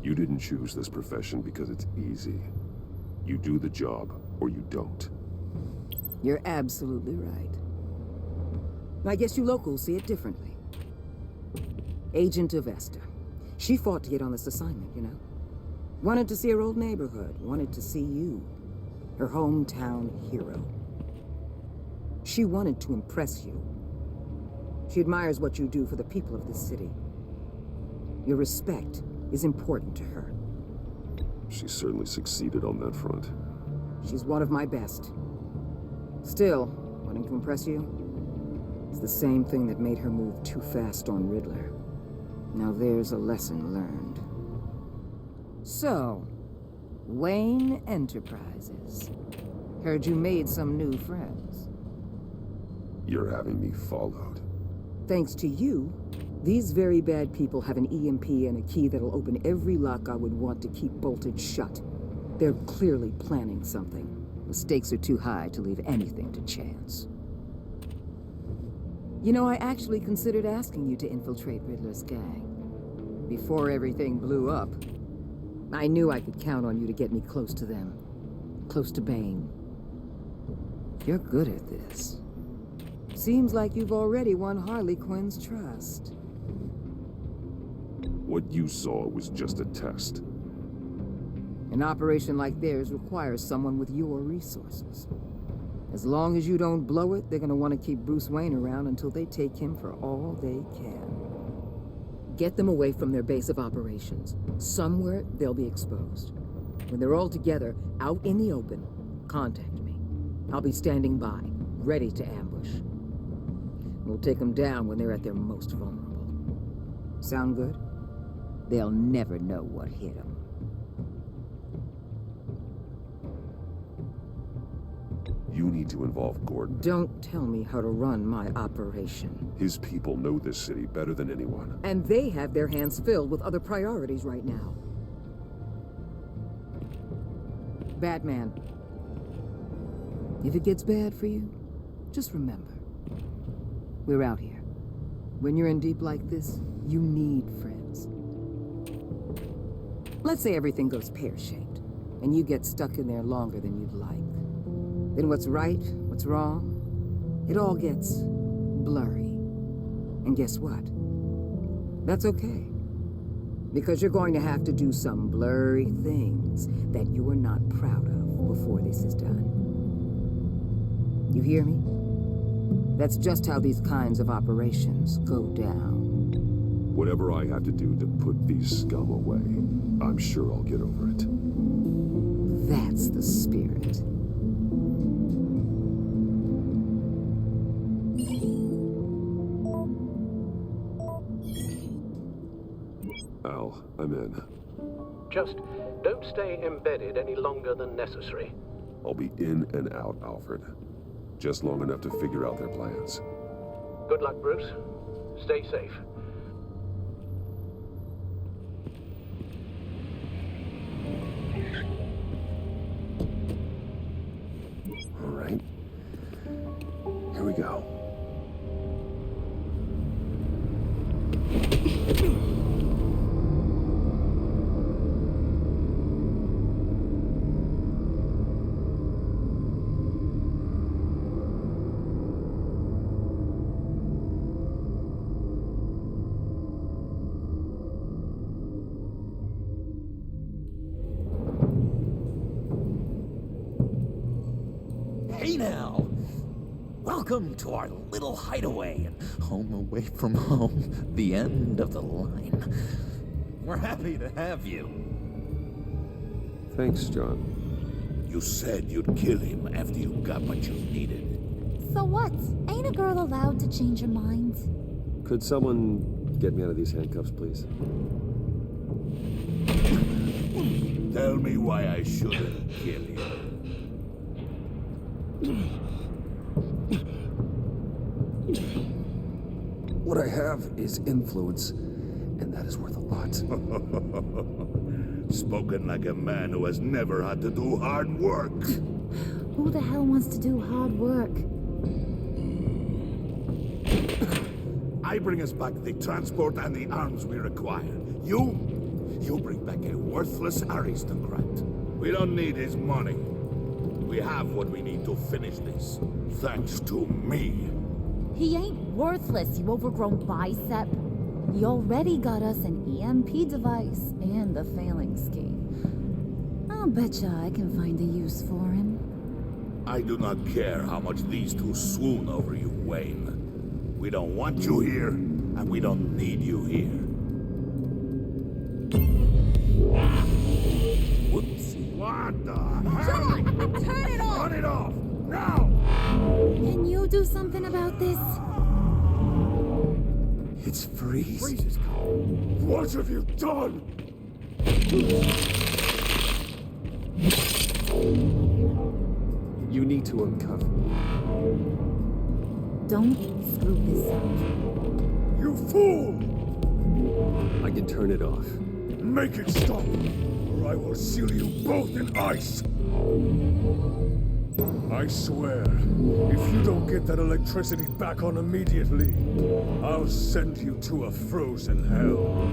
Speaker 3: You didn't choose this profession because it's easy. You do the job, or you don't.
Speaker 2: You're absolutely right. I guess you locals see it differently. Agent of Esther. She fought to get on this assignment, you know? Wanted to see her old neighborhood. Wanted to see you. Her hometown hero. She wanted to impress you. She admires what you do for the people of this city. Your respect is important to her.
Speaker 3: She certainly succeeded on that front.
Speaker 2: She's one of my best. Still, wanting to impress you? It's the same thing that made her move too fast on Riddler. Now there's a lesson learned. So, Wayne Enterprises. Heard you made some new friends.
Speaker 3: You're having me followed.
Speaker 2: Thanks to you, these very bad people have an EMP and a key that'll open every lock I would want to keep bolted shut. They're clearly planning something. The stakes are too high to leave anything to chance. You know, I actually considered asking you to infiltrate Riddler's gang. Before everything blew up, I knew I could count on you to get me close to them. Close to Bane. You're good at this. Seems like you've already won Harley Quinn's trust.
Speaker 3: What you saw was just a test.
Speaker 2: An operation like theirs requires someone with your resources. As long as you don't blow it, they're gonna want to keep Bruce Wayne around until they take him for all they can. Get them away from their base of operations. Somewhere they'll be exposed. When they're all together, out in the open, contact me. I'll be standing by, ready to ambush. We'll take them down when they're at their most vulnerable. Sound good? They'll never know what hit them.
Speaker 3: You need to involve Gordon.
Speaker 2: Don't tell me how to run my operation.
Speaker 3: His people know this city better than anyone.
Speaker 2: And they have their hands filled with other priorities right now. Batman, if it gets bad for you, just remember, we're out here. When you're in deep like this, you need friends. Let's say everything goes pear-shaped, and you get stuck in there longer than you'd like. Then what's right, what's wrong, it all gets blurry. And guess what? That's okay. Because you're going to have to do some blurry things that you are not proud of before this is done. You hear me? That's just how these kinds of operations go down.
Speaker 3: Whatever I have to do to put these scum away, I'm sure I'll get over it.
Speaker 2: That's the spirit.
Speaker 3: Al, I'm in.
Speaker 10: Just don't stay embedded any longer than necessary.
Speaker 3: I'll be in and out, Alfred. Just long enough to figure out their plans.
Speaker 10: Good luck, Bruce. Stay safe.
Speaker 3: All right. Here we go.
Speaker 12: Hey now! Welcome to our little hideaway, home away from home, the end of the line. We're happy to have you.
Speaker 3: Thanks, John.
Speaker 8: You said you'd kill him after you got what you needed.
Speaker 14: So what? Ain't a girl allowed to change her mind?
Speaker 1: Could someone get me out of these handcuffs, please?
Speaker 8: Tell me why I shouldn't kill you.
Speaker 1: What I have is influence, and that is worth a lot.
Speaker 8: Spoken like a man who has never had to do hard work.
Speaker 14: Who the hell wants to do hard work?
Speaker 8: I bring us back the transport and the arms we require. You bring back a worthless aristocrat. We don't need his money. We have what we need to finish this, thanks to me.
Speaker 14: He ain't worthless, you overgrown bicep. He already got us an EMP device and the failing scheme. I'll betcha I can find a use for him.
Speaker 8: I do not care how much these two swoon over you, Wayne. We don't want you here, and we don't need you here. Would What the hell?
Speaker 6: John, turn it off!
Speaker 8: Turn it off! Now!
Speaker 14: Can you do something about this?
Speaker 8: It's Freeze. Freeze is gone. What have you done?
Speaker 1: You need to uncover me.
Speaker 14: Don't screw this up.
Speaker 8: You fool!
Speaker 1: I can turn it off.
Speaker 8: Make it stop, or I will seal you both in ice! I swear, if you don't get that electricity back on immediately, I'll send you to a frozen hell.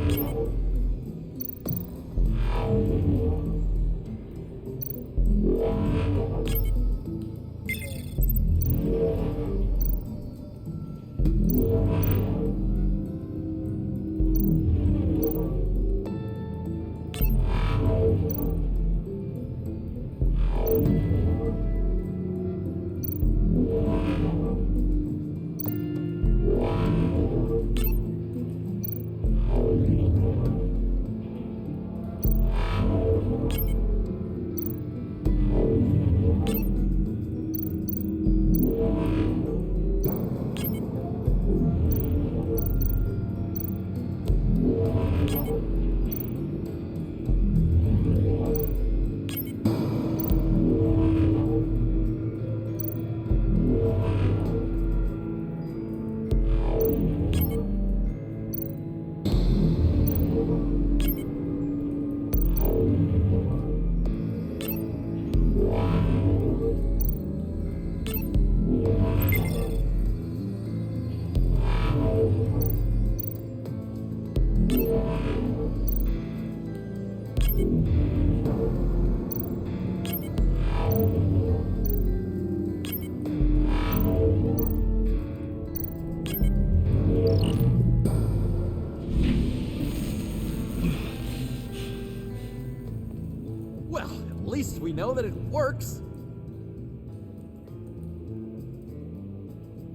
Speaker 20: We know that it works.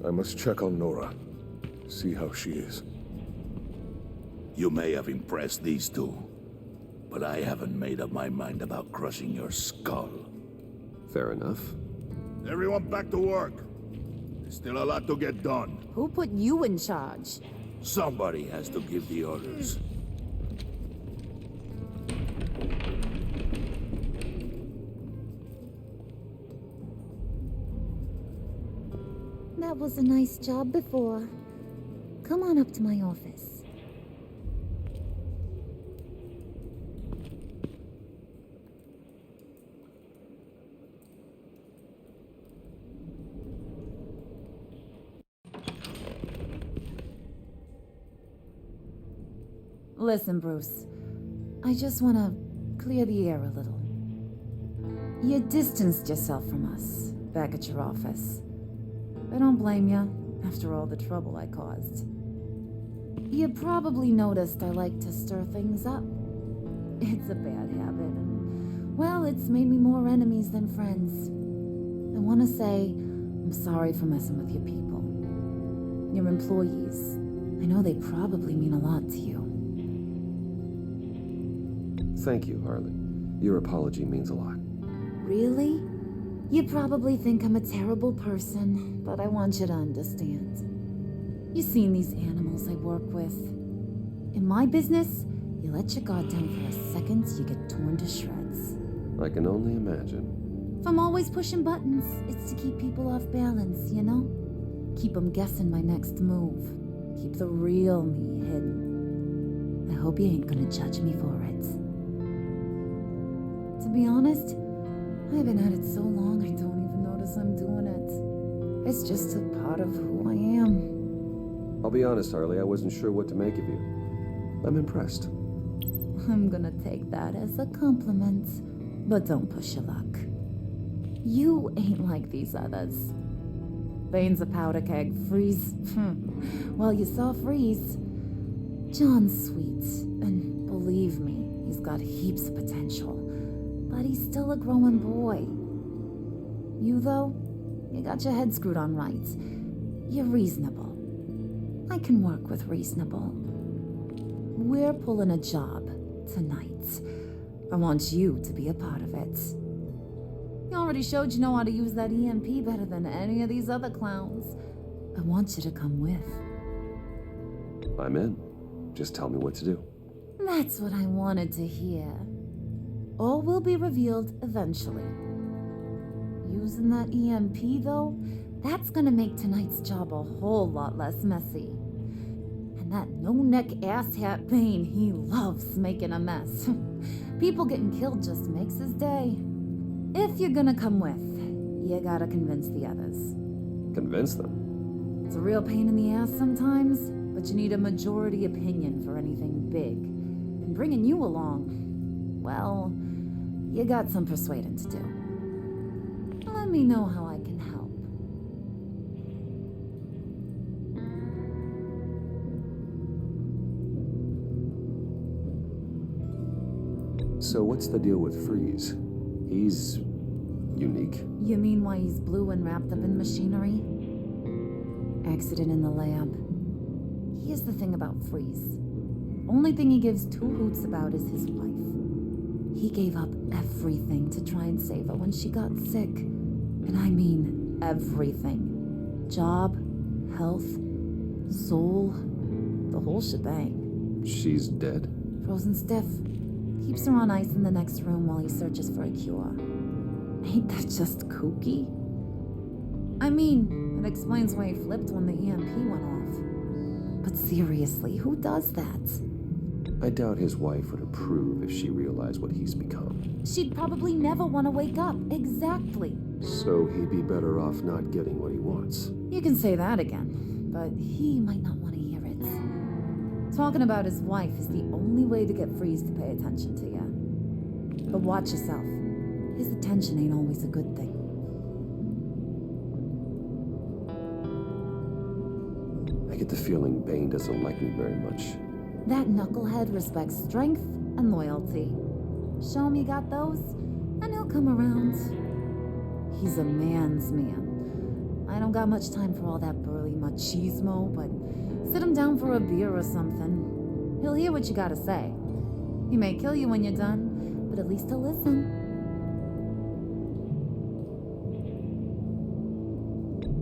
Speaker 3: I must check on Nora. See how she is.
Speaker 8: You may have impressed these two, but I haven't made up my mind about crushing your skull.
Speaker 1: Fair enough.
Speaker 8: Everyone back to work. There's still a lot to get done.
Speaker 18: Who put you in charge?
Speaker 8: Somebody has to give the orders.
Speaker 14: That was a nice job before. Come on up to my office. Listen, Bruce. I just want to clear the air a little. You distanced yourself from us back at your office. I don't blame you, after all the trouble I caused. You probably noticed I like to stir things up. It's a bad habit, and, well, it's made me more enemies than friends. I want to say I'm sorry for messing with your people. Your employees. I know they probably mean a lot to you.
Speaker 1: Thank you, Harley. Your apology means a lot.
Speaker 14: Really? You probably think I'm a terrible person, but I want you to understand. You've seen these animals I work with. In my business, you let your guard down for a second, you get torn to shreds.
Speaker 1: I can only imagine.
Speaker 14: If I'm always pushing buttons, it's to keep people off balance, you know? Keep them guessing my next move. Keep the real me hidden. I hope you ain't gonna judge me for it. To be honest, I've been at it so long I don't even notice I'm doing it. It's just a part of who I am.
Speaker 1: I'll be honest, Harley, I wasn't sure what to make of you. I'm impressed.
Speaker 14: I'm gonna take that as a compliment, but don't push your luck. You ain't like these others. Bane's a powder keg, Freeze. Well, you saw Freeze. John's sweet, and believe me, he's got heaps of potential. But he's still a growing boy. You, though, you got your head screwed on right. You're reasonable. I can work with reasonable. We're pulling a job tonight. I want you to be a part of it. You already showed you know how to use that EMP better than any of these other clowns. I want you to come with.
Speaker 1: I'm in. Just tell me what to do.
Speaker 14: That's what I wanted to hear. All will be revealed eventually. Using that EMP, though, that's gonna make tonight's job a whole lot less messy. And that no-neck asshat Bane, he loves making a mess. People getting killed just makes his day. If you're gonna come with, you gotta convince the others.
Speaker 1: Convince them?
Speaker 14: It's a real pain in the ass sometimes, but you need a majority opinion for anything big. And bringing you along, well, you got some persuading to do. Let me know how I can help.
Speaker 1: So what's the deal with Freeze? He's unique.
Speaker 14: You mean why he's blue and wrapped up in machinery? Accident in the lab. Here's the thing about Freeze. Only thing he gives two hoots about is his wife. He gave up everything to try and save her when she got sick. And I mean everything. Job, health, soul, the whole shebang.
Speaker 1: She's dead?
Speaker 14: Frozen stiff. Keeps her on ice in the next room while he searches for a cure. Ain't that just kooky? I mean, it explains why he flipped when the EMP went off. But seriously, who does that?
Speaker 1: I doubt his wife would approve if she realized what he's become.
Speaker 14: She'd probably never want to wake up. Exactly.
Speaker 1: So he'd be better off not getting what he wants.
Speaker 14: You can say that again, but he might not want to hear it. Talking about his wife is the only way to get Freeze to pay attention to you. But watch yourself. His attention ain't always a good thing.
Speaker 1: I get the feeling Bane doesn't like me very much.
Speaker 14: That knucklehead respects strength and loyalty. Show him you got those, and he'll come around. He's a man's man. I don't got much time for all that burly machismo, but sit him down for a beer or something. He'll hear what you gotta say. He may kill you when you're done, but at least he'll listen.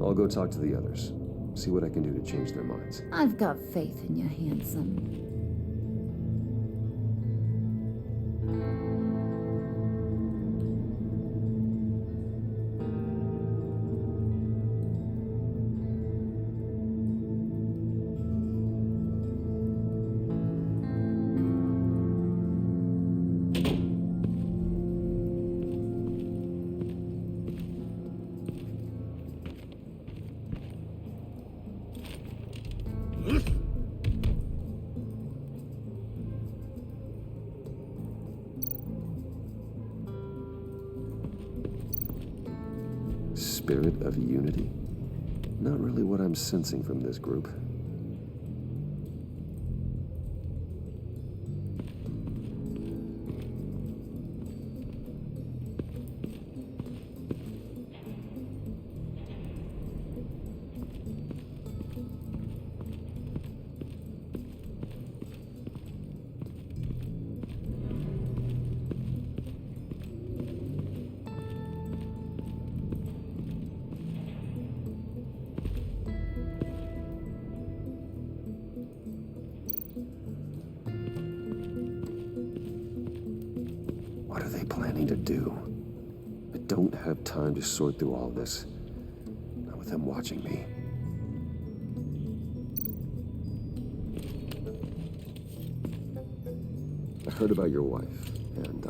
Speaker 1: I'll go talk to the others. See what I can do to change their minds.
Speaker 14: I've got faith in you, handsome.
Speaker 1: Spirit of unity? Not really what I'm sensing from this group. What are they planning to do? I don't have time to sort through all this. Not with them watching me. I heard about your wife, and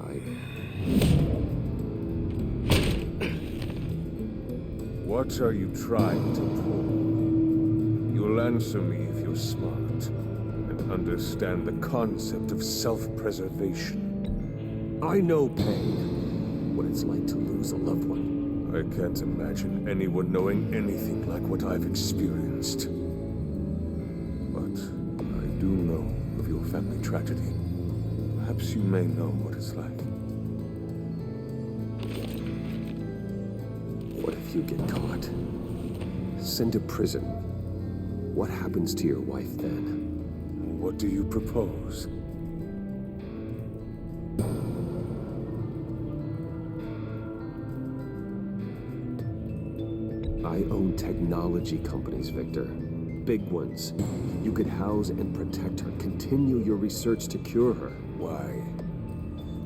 Speaker 16: What are you trying to pull? You'll answer me if you're smart and understand the concept of self-preservation.
Speaker 1: I know pain. What it's like to lose a loved one.
Speaker 16: I can't imagine anyone knowing anything like what I've experienced. But I do know of your family tragedy. Perhaps you may know what it's like.
Speaker 1: What if you get caught? Sent to prison. What happens to your wife then?
Speaker 16: What do you propose?
Speaker 1: I own technology companies, Victor. Big ones. You could house and protect her, continue your research to cure her.
Speaker 16: Why?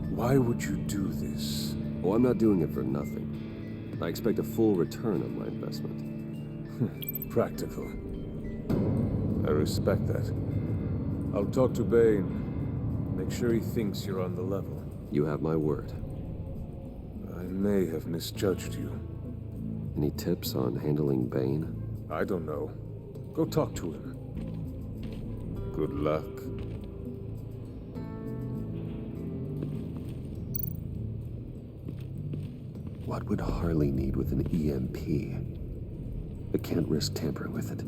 Speaker 16: Why would you do this?
Speaker 1: Oh, I'm not doing it for nothing. I expect a full return on my investment.
Speaker 16: Practical. I respect that. I'll talk to Bane. Make sure he thinks you're on the level.
Speaker 1: You have my word.
Speaker 16: I may have misjudged you.
Speaker 1: Any tips on handling Bane?
Speaker 16: I don't know. Go talk to him. Good luck.
Speaker 1: What would Harley need with an EMP? I can't risk tampering with it.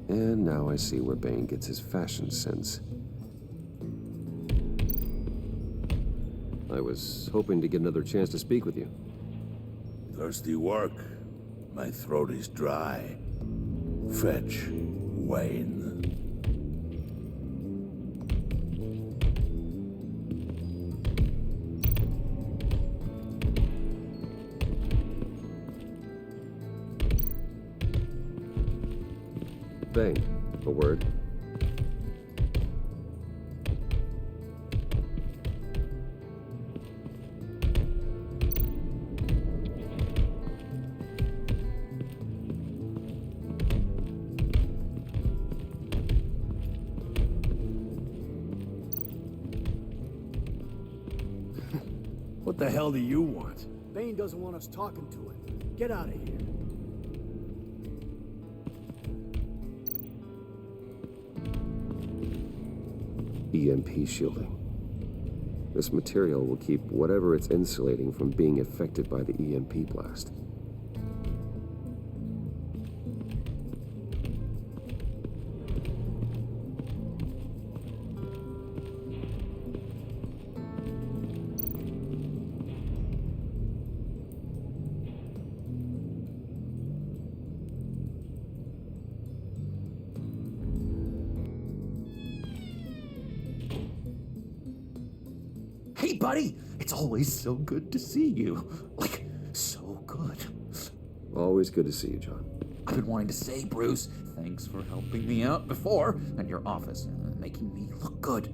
Speaker 1: And now I see where Bane gets his fashion sense. I was hoping to get another chance to speak with you.
Speaker 8: Thirsty work. My throat is dry. Fetch, Wayne.
Speaker 1: Bane, a word.
Speaker 11: What the hell do you want? Bane doesn't want us talking to him. Get out of here.
Speaker 1: EMP shielding. This material will keep whatever it's insulating from being affected by the EMP blast.
Speaker 12: Hey, buddy! It's always so good to see you. Like, so good.
Speaker 1: Always good to see you, John.
Speaker 12: I've been wanting to say, Bruce, thanks for helping me out before at your office, making me look good.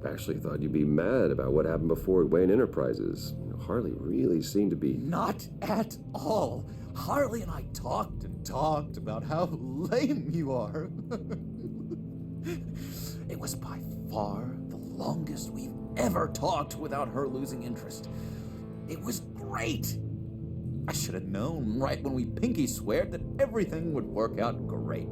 Speaker 1: Actually thought you'd be mad about what happened before at Wayne Enterprises. Harley really seemed to be...
Speaker 12: Not at all. Harley and I talked and talked about how lame you are. It was by far the longest we've ever talked without her losing interest. It was great. I should have known right when we pinky sweared that everything would work out great.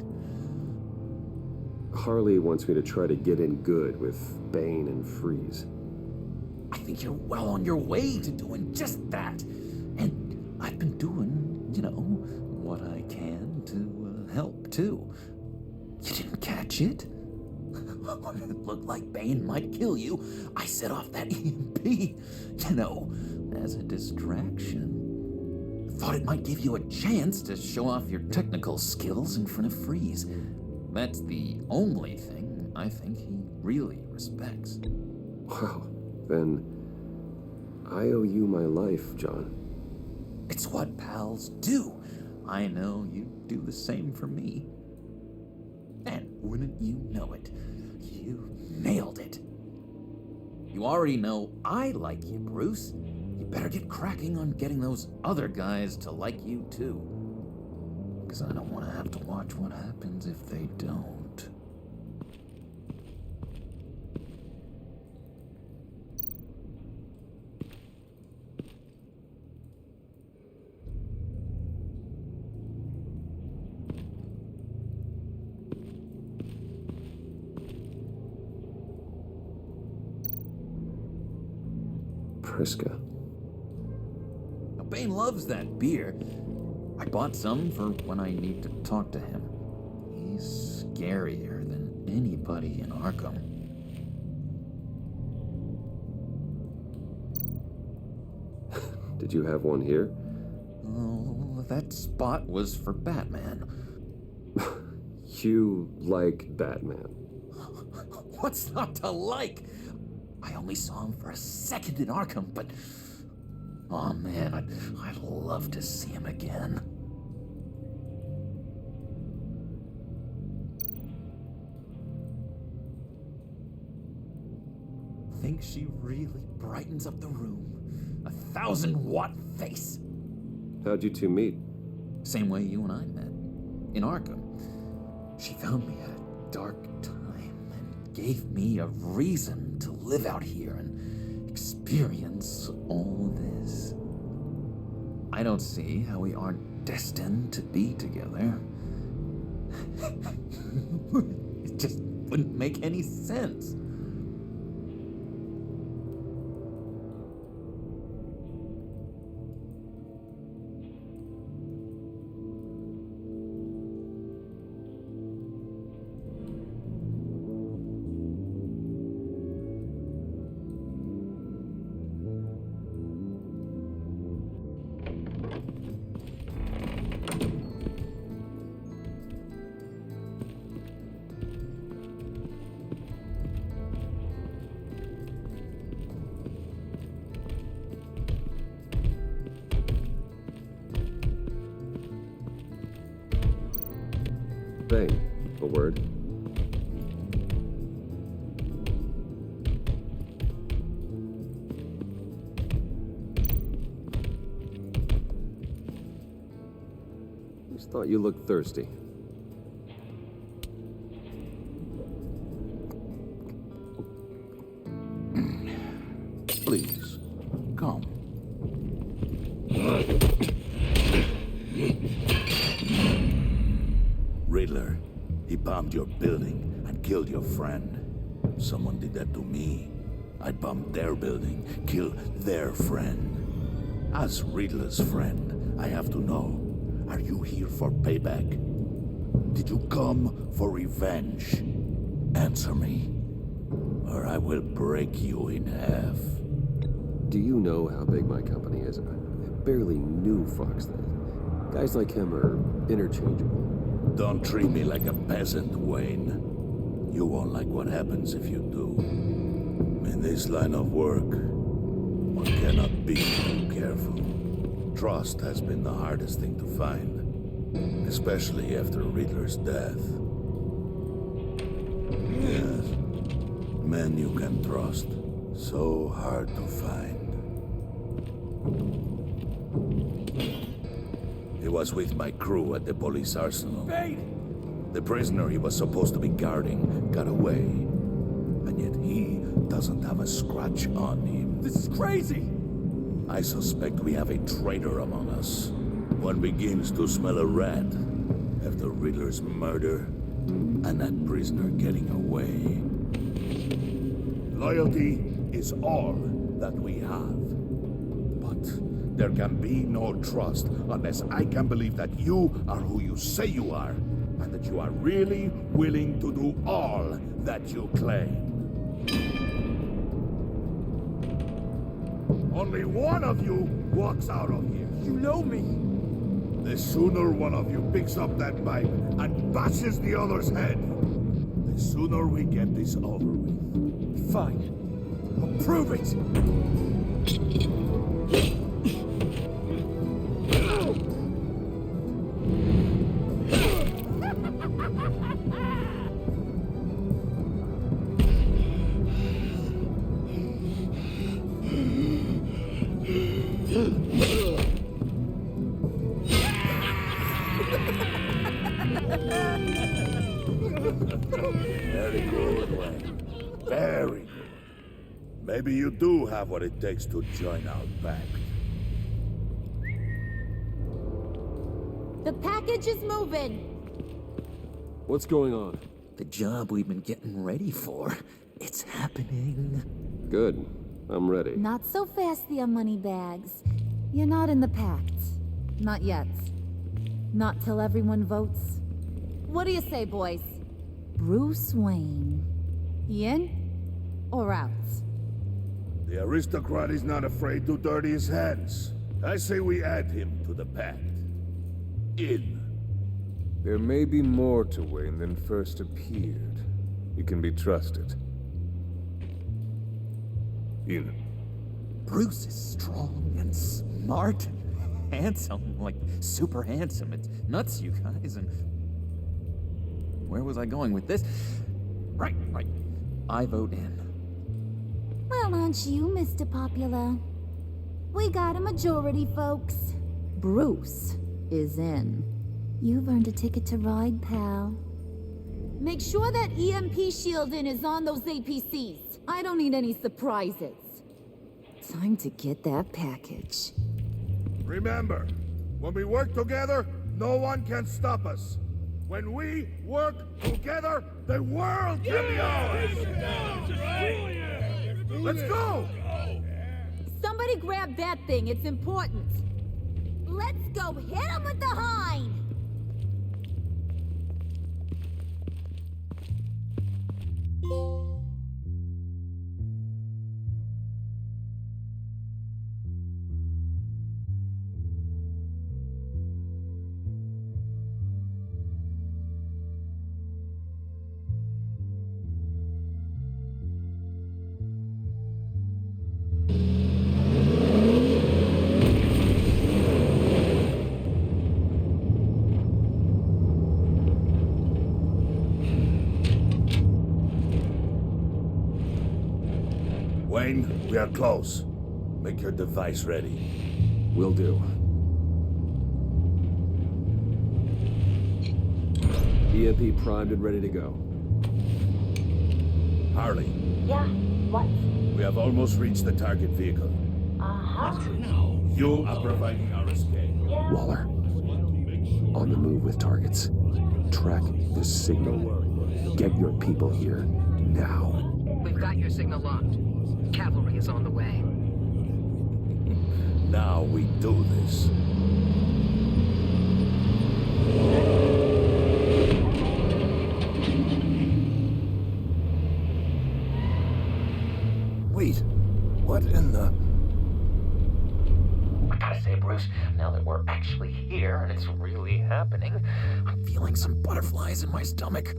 Speaker 1: Harley wants me to try to get in good with Bane and Freeze.
Speaker 12: I think you're well on your way to doing just that. And I've been doing, what I can to help too. You didn't catch it? When it looked like Bane might kill you, I set off that EMP, as a distraction. Thought it might give you a chance to show off your technical skills in front of Freeze. That's the only thing I think he really respects.
Speaker 1: Wow, then I owe you my life, John.
Speaker 12: It's what pals do. I know you do the same for me. And wouldn't you know it, you nailed it. You already know I like you, Bruce. You better get cracking on getting those other guys to like you too. Because I don't want to have to watch what happens if they don't.
Speaker 1: Triska.
Speaker 12: Now, Bane loves that beer. I bought some for when I need to talk to him. He's scarier than anybody in Arkham.
Speaker 1: Did you have one here?
Speaker 12: Oh, that spot was for Batman.
Speaker 1: You like Batman?
Speaker 12: What's not to like? I only saw him for a second in Arkham, but... oh man, I'd love to see him again. Think she really brightens up the room. 1,000-watt face.
Speaker 1: How'd you two meet?
Speaker 12: Same way you and I met. In Arkham. She found me at a dark time and gave me a reason to live out here and experience all this. I don't see how we aren't destined to be together. It just wouldn't make any sense.
Speaker 1: Bane, a word. Just thought you looked thirsty.
Speaker 8: Please, come. Riddler, he bombed your building and killed your friend. Someone did that to me. I'd bomb their building, kill their friend. As Riddler's friend, I have to know, are you here for payback? Did you come for revenge? Answer me, or I will break you in half.
Speaker 1: Do you know how big my company is? I barely knew Fox then. Guys like him are interchangeable.
Speaker 8: Don't treat me like a peasant, Wayne. You won't like what happens if you do. In this line of work, one cannot be too careful. Trust has been the hardest thing to find, especially after Riddler's death. Yes, men you can trust, so hard to find. He was with my crew at the police arsenal.
Speaker 11: Bane!
Speaker 8: The prisoner he was supposed to be guarding got away. And yet he doesn't have a scratch on him.
Speaker 11: This is crazy!
Speaker 8: I suspect we have a traitor among us. One begins to smell a rat after Riddler's murder and that prisoner getting away. Loyalty is all that we have. But there can be no trust unless I can believe that you are who you say you are, and that you are really willing to do all that you claim. Only one of you walks out of here.
Speaker 11: You know me.
Speaker 8: The sooner one of you picks up that pipe and bashes the other's head, the sooner we get this over with.
Speaker 11: Fine. I'll prove it.
Speaker 8: Very good, Wayne. Very good. Maybe you do have what it takes to join our pact.
Speaker 14: The package is moving.
Speaker 1: What's going on?
Speaker 12: The job we've been getting ready for. It's happening.
Speaker 1: Good. I'm ready.
Speaker 14: Not so fast, the Moneybags. You're not in the Pact. Not yet. Not till everyone votes. What do you say, boys? Bruce Wayne. In or out?
Speaker 8: The aristocrat is not afraid to dirty his hands. I say we add him to the Pact. In.
Speaker 16: There may be more to Wayne than first appeared. He can be trusted. In.
Speaker 12: Bruce is strong and smart and handsome, like super handsome. It's nuts, you guys, and... Where was I going with this? Right. I vote in.
Speaker 14: Well, aren't you, Mr. Popular? We got a majority, folks. Bruce is in. You've earned a ticket to ride, pal. Make sure that EMP shielding is on those APCs. I don't need any surprises. Time to get that package.
Speaker 8: Remember, when we work together, no one can stop us. When we work together, the world can be ours! Let's go!
Speaker 18: Somebody grab that thing, it's important.
Speaker 14: Let's go hit him with the hind!
Speaker 8: Wayne, we are close. Make your device ready.
Speaker 1: Will do. EMP primed and ready to go.
Speaker 8: Harley.
Speaker 9: Yeah, what?
Speaker 8: We have almost reached the target vehicle.
Speaker 9: Uh-huh.
Speaker 8: You are providing our escape.
Speaker 1: Waller. On the move with targets. Track the signal. Get your people here, now.
Speaker 2: We've got your signal locked. Cavalry is on the way.
Speaker 8: Now we do this.
Speaker 11: Wait, what in the...
Speaker 12: I gotta say, Bruce, now that we're actually here and it's really happening, I'm feeling some butterflies in my stomach.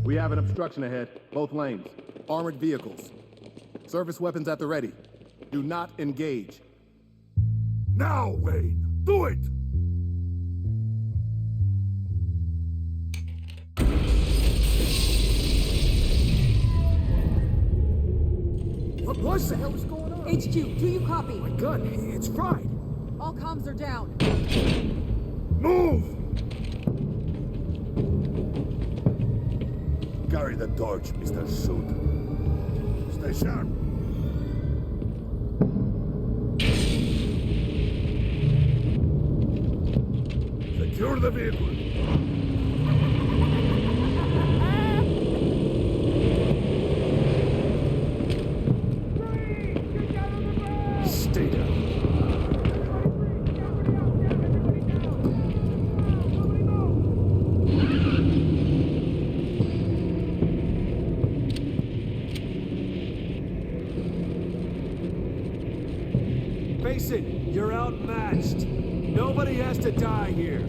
Speaker 21: We have an obstruction ahead, both lanes. Armored vehicles. Service weapons at the ready. Do not engage.
Speaker 8: Now, Wayne! Do it!
Speaker 5: What the hell is going on?
Speaker 18: HQ, do you copy?
Speaker 5: My gun, it's fried.
Speaker 18: All comms are down.
Speaker 8: Move! Carry the torch, Mr. Suit. Stay sharp. Secure the vehicle.
Speaker 1: Stay down.
Speaker 11: Face it, you're outmatched. Nobody has to die here.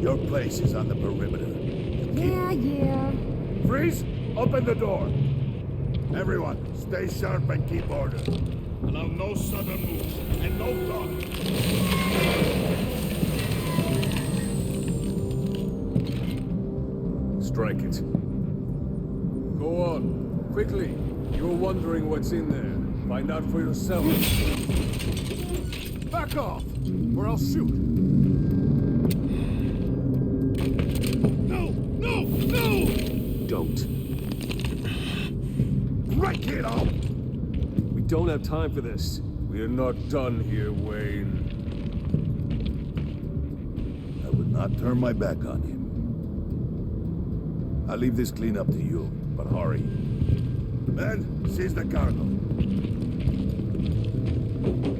Speaker 8: Your place is on the perimeter.
Speaker 14: Yeah.
Speaker 8: Freeze! Open the door. Everyone, stay sharp and keep order. Allow no sudden moves and no talk.
Speaker 16: Strike it.
Speaker 11: Go on, quickly. You're wondering what's in there. Find out for yourself. Back off, or I'll shoot.
Speaker 8: No!
Speaker 1: Don't.
Speaker 8: Right, kiddo!
Speaker 16: We don't have time for this. We're not done here, Wayne.
Speaker 8: I would not turn my back on him. I'll leave this clean up to you, but hurry. Men, seize the cargo.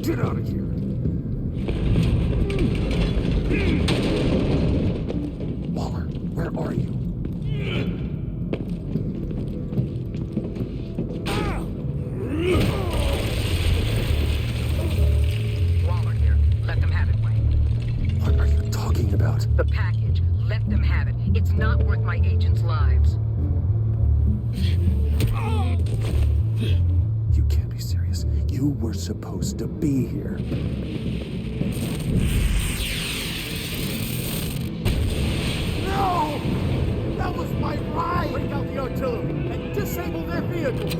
Speaker 11: Get out of here.
Speaker 12: Waller, where are you?
Speaker 2: Waller here. Let them have it, Wayne.
Speaker 12: What are you talking about?
Speaker 2: The package. Let them have it. It's not worth my agents' lives.
Speaker 12: You can't be serious. You were supposed to be here.
Speaker 11: No! That was my ride! Break out the artillery and disable their vehicles!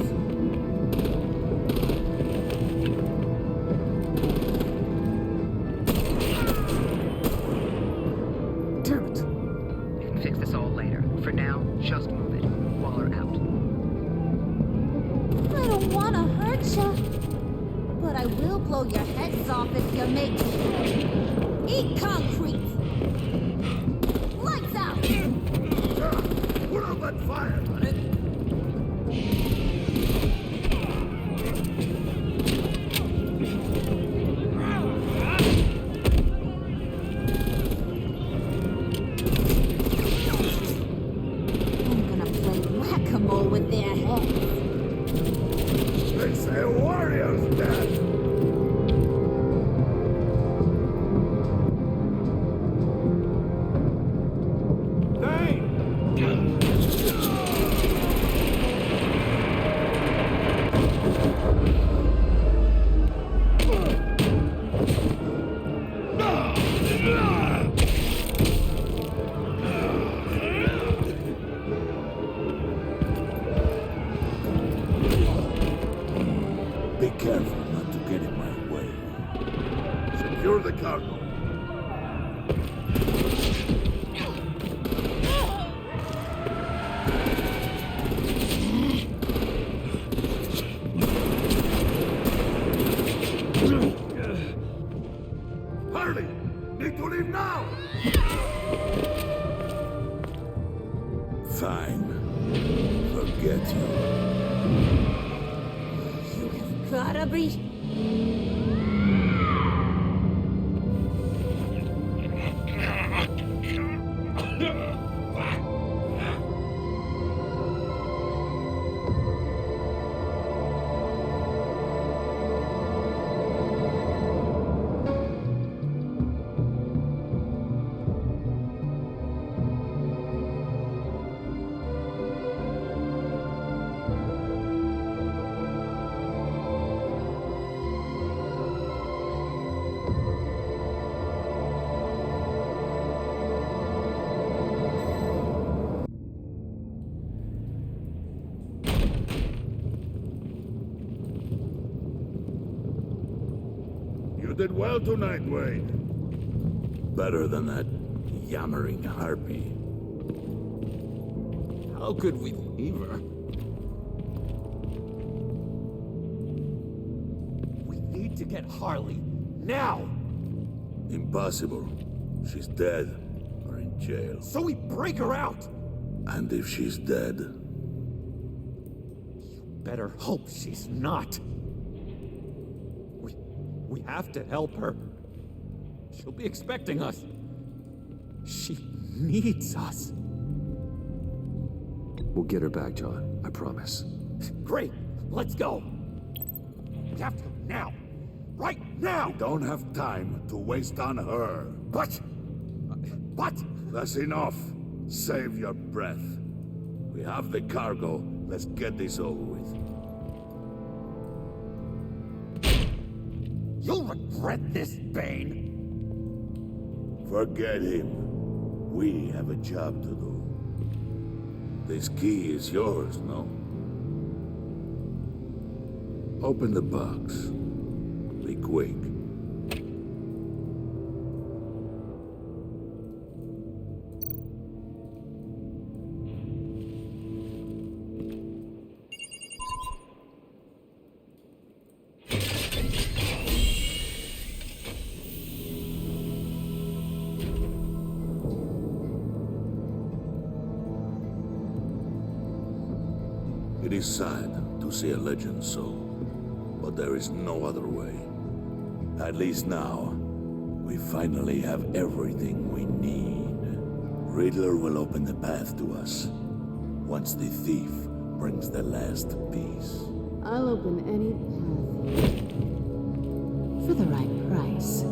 Speaker 2: Damn it. We can fix this all later. For now, just move it. Waller out.
Speaker 14: I don't want to hurt you, but I will blow your heads off if you make me. Eat concrete! Lights out!
Speaker 8: Put up that fire on it!
Speaker 14: I'm gonna play whack-a-mole with their heads.
Speaker 8: They say warrior's dead! Be careful not to get in my way. Secure the cargo. Hurry! Need to leave now! Fine. Forget you.
Speaker 14: Gotta be.
Speaker 8: You did well tonight, Wade. Better than that yammering harpy.
Speaker 11: How could we leave her? We need to get Harley now!
Speaker 8: Impossible. She's dead or in jail.
Speaker 11: So we break her out!
Speaker 8: And if she's dead,
Speaker 11: Better hope she's not. We have to help her. She'll be expecting us. She needs us.
Speaker 1: We'll get her back, John. I promise.
Speaker 11: Great. Let's go. We have to now. Right now!
Speaker 8: we don't have time to waste on her.
Speaker 11: What? What?
Speaker 8: That's enough. Save your breath. We have the cargo. Let's get this over with.
Speaker 11: You'll regret this, Bane.
Speaker 8: Forget him. We have a job to do. This key is yours, no? Open the box. Be quick. It is sad to to see a legend so, but there is no other way. At least now, we finally have everything we need. Riddler will open the path to us, once the thief brings the last piece.
Speaker 7: I'll open any path for the right price.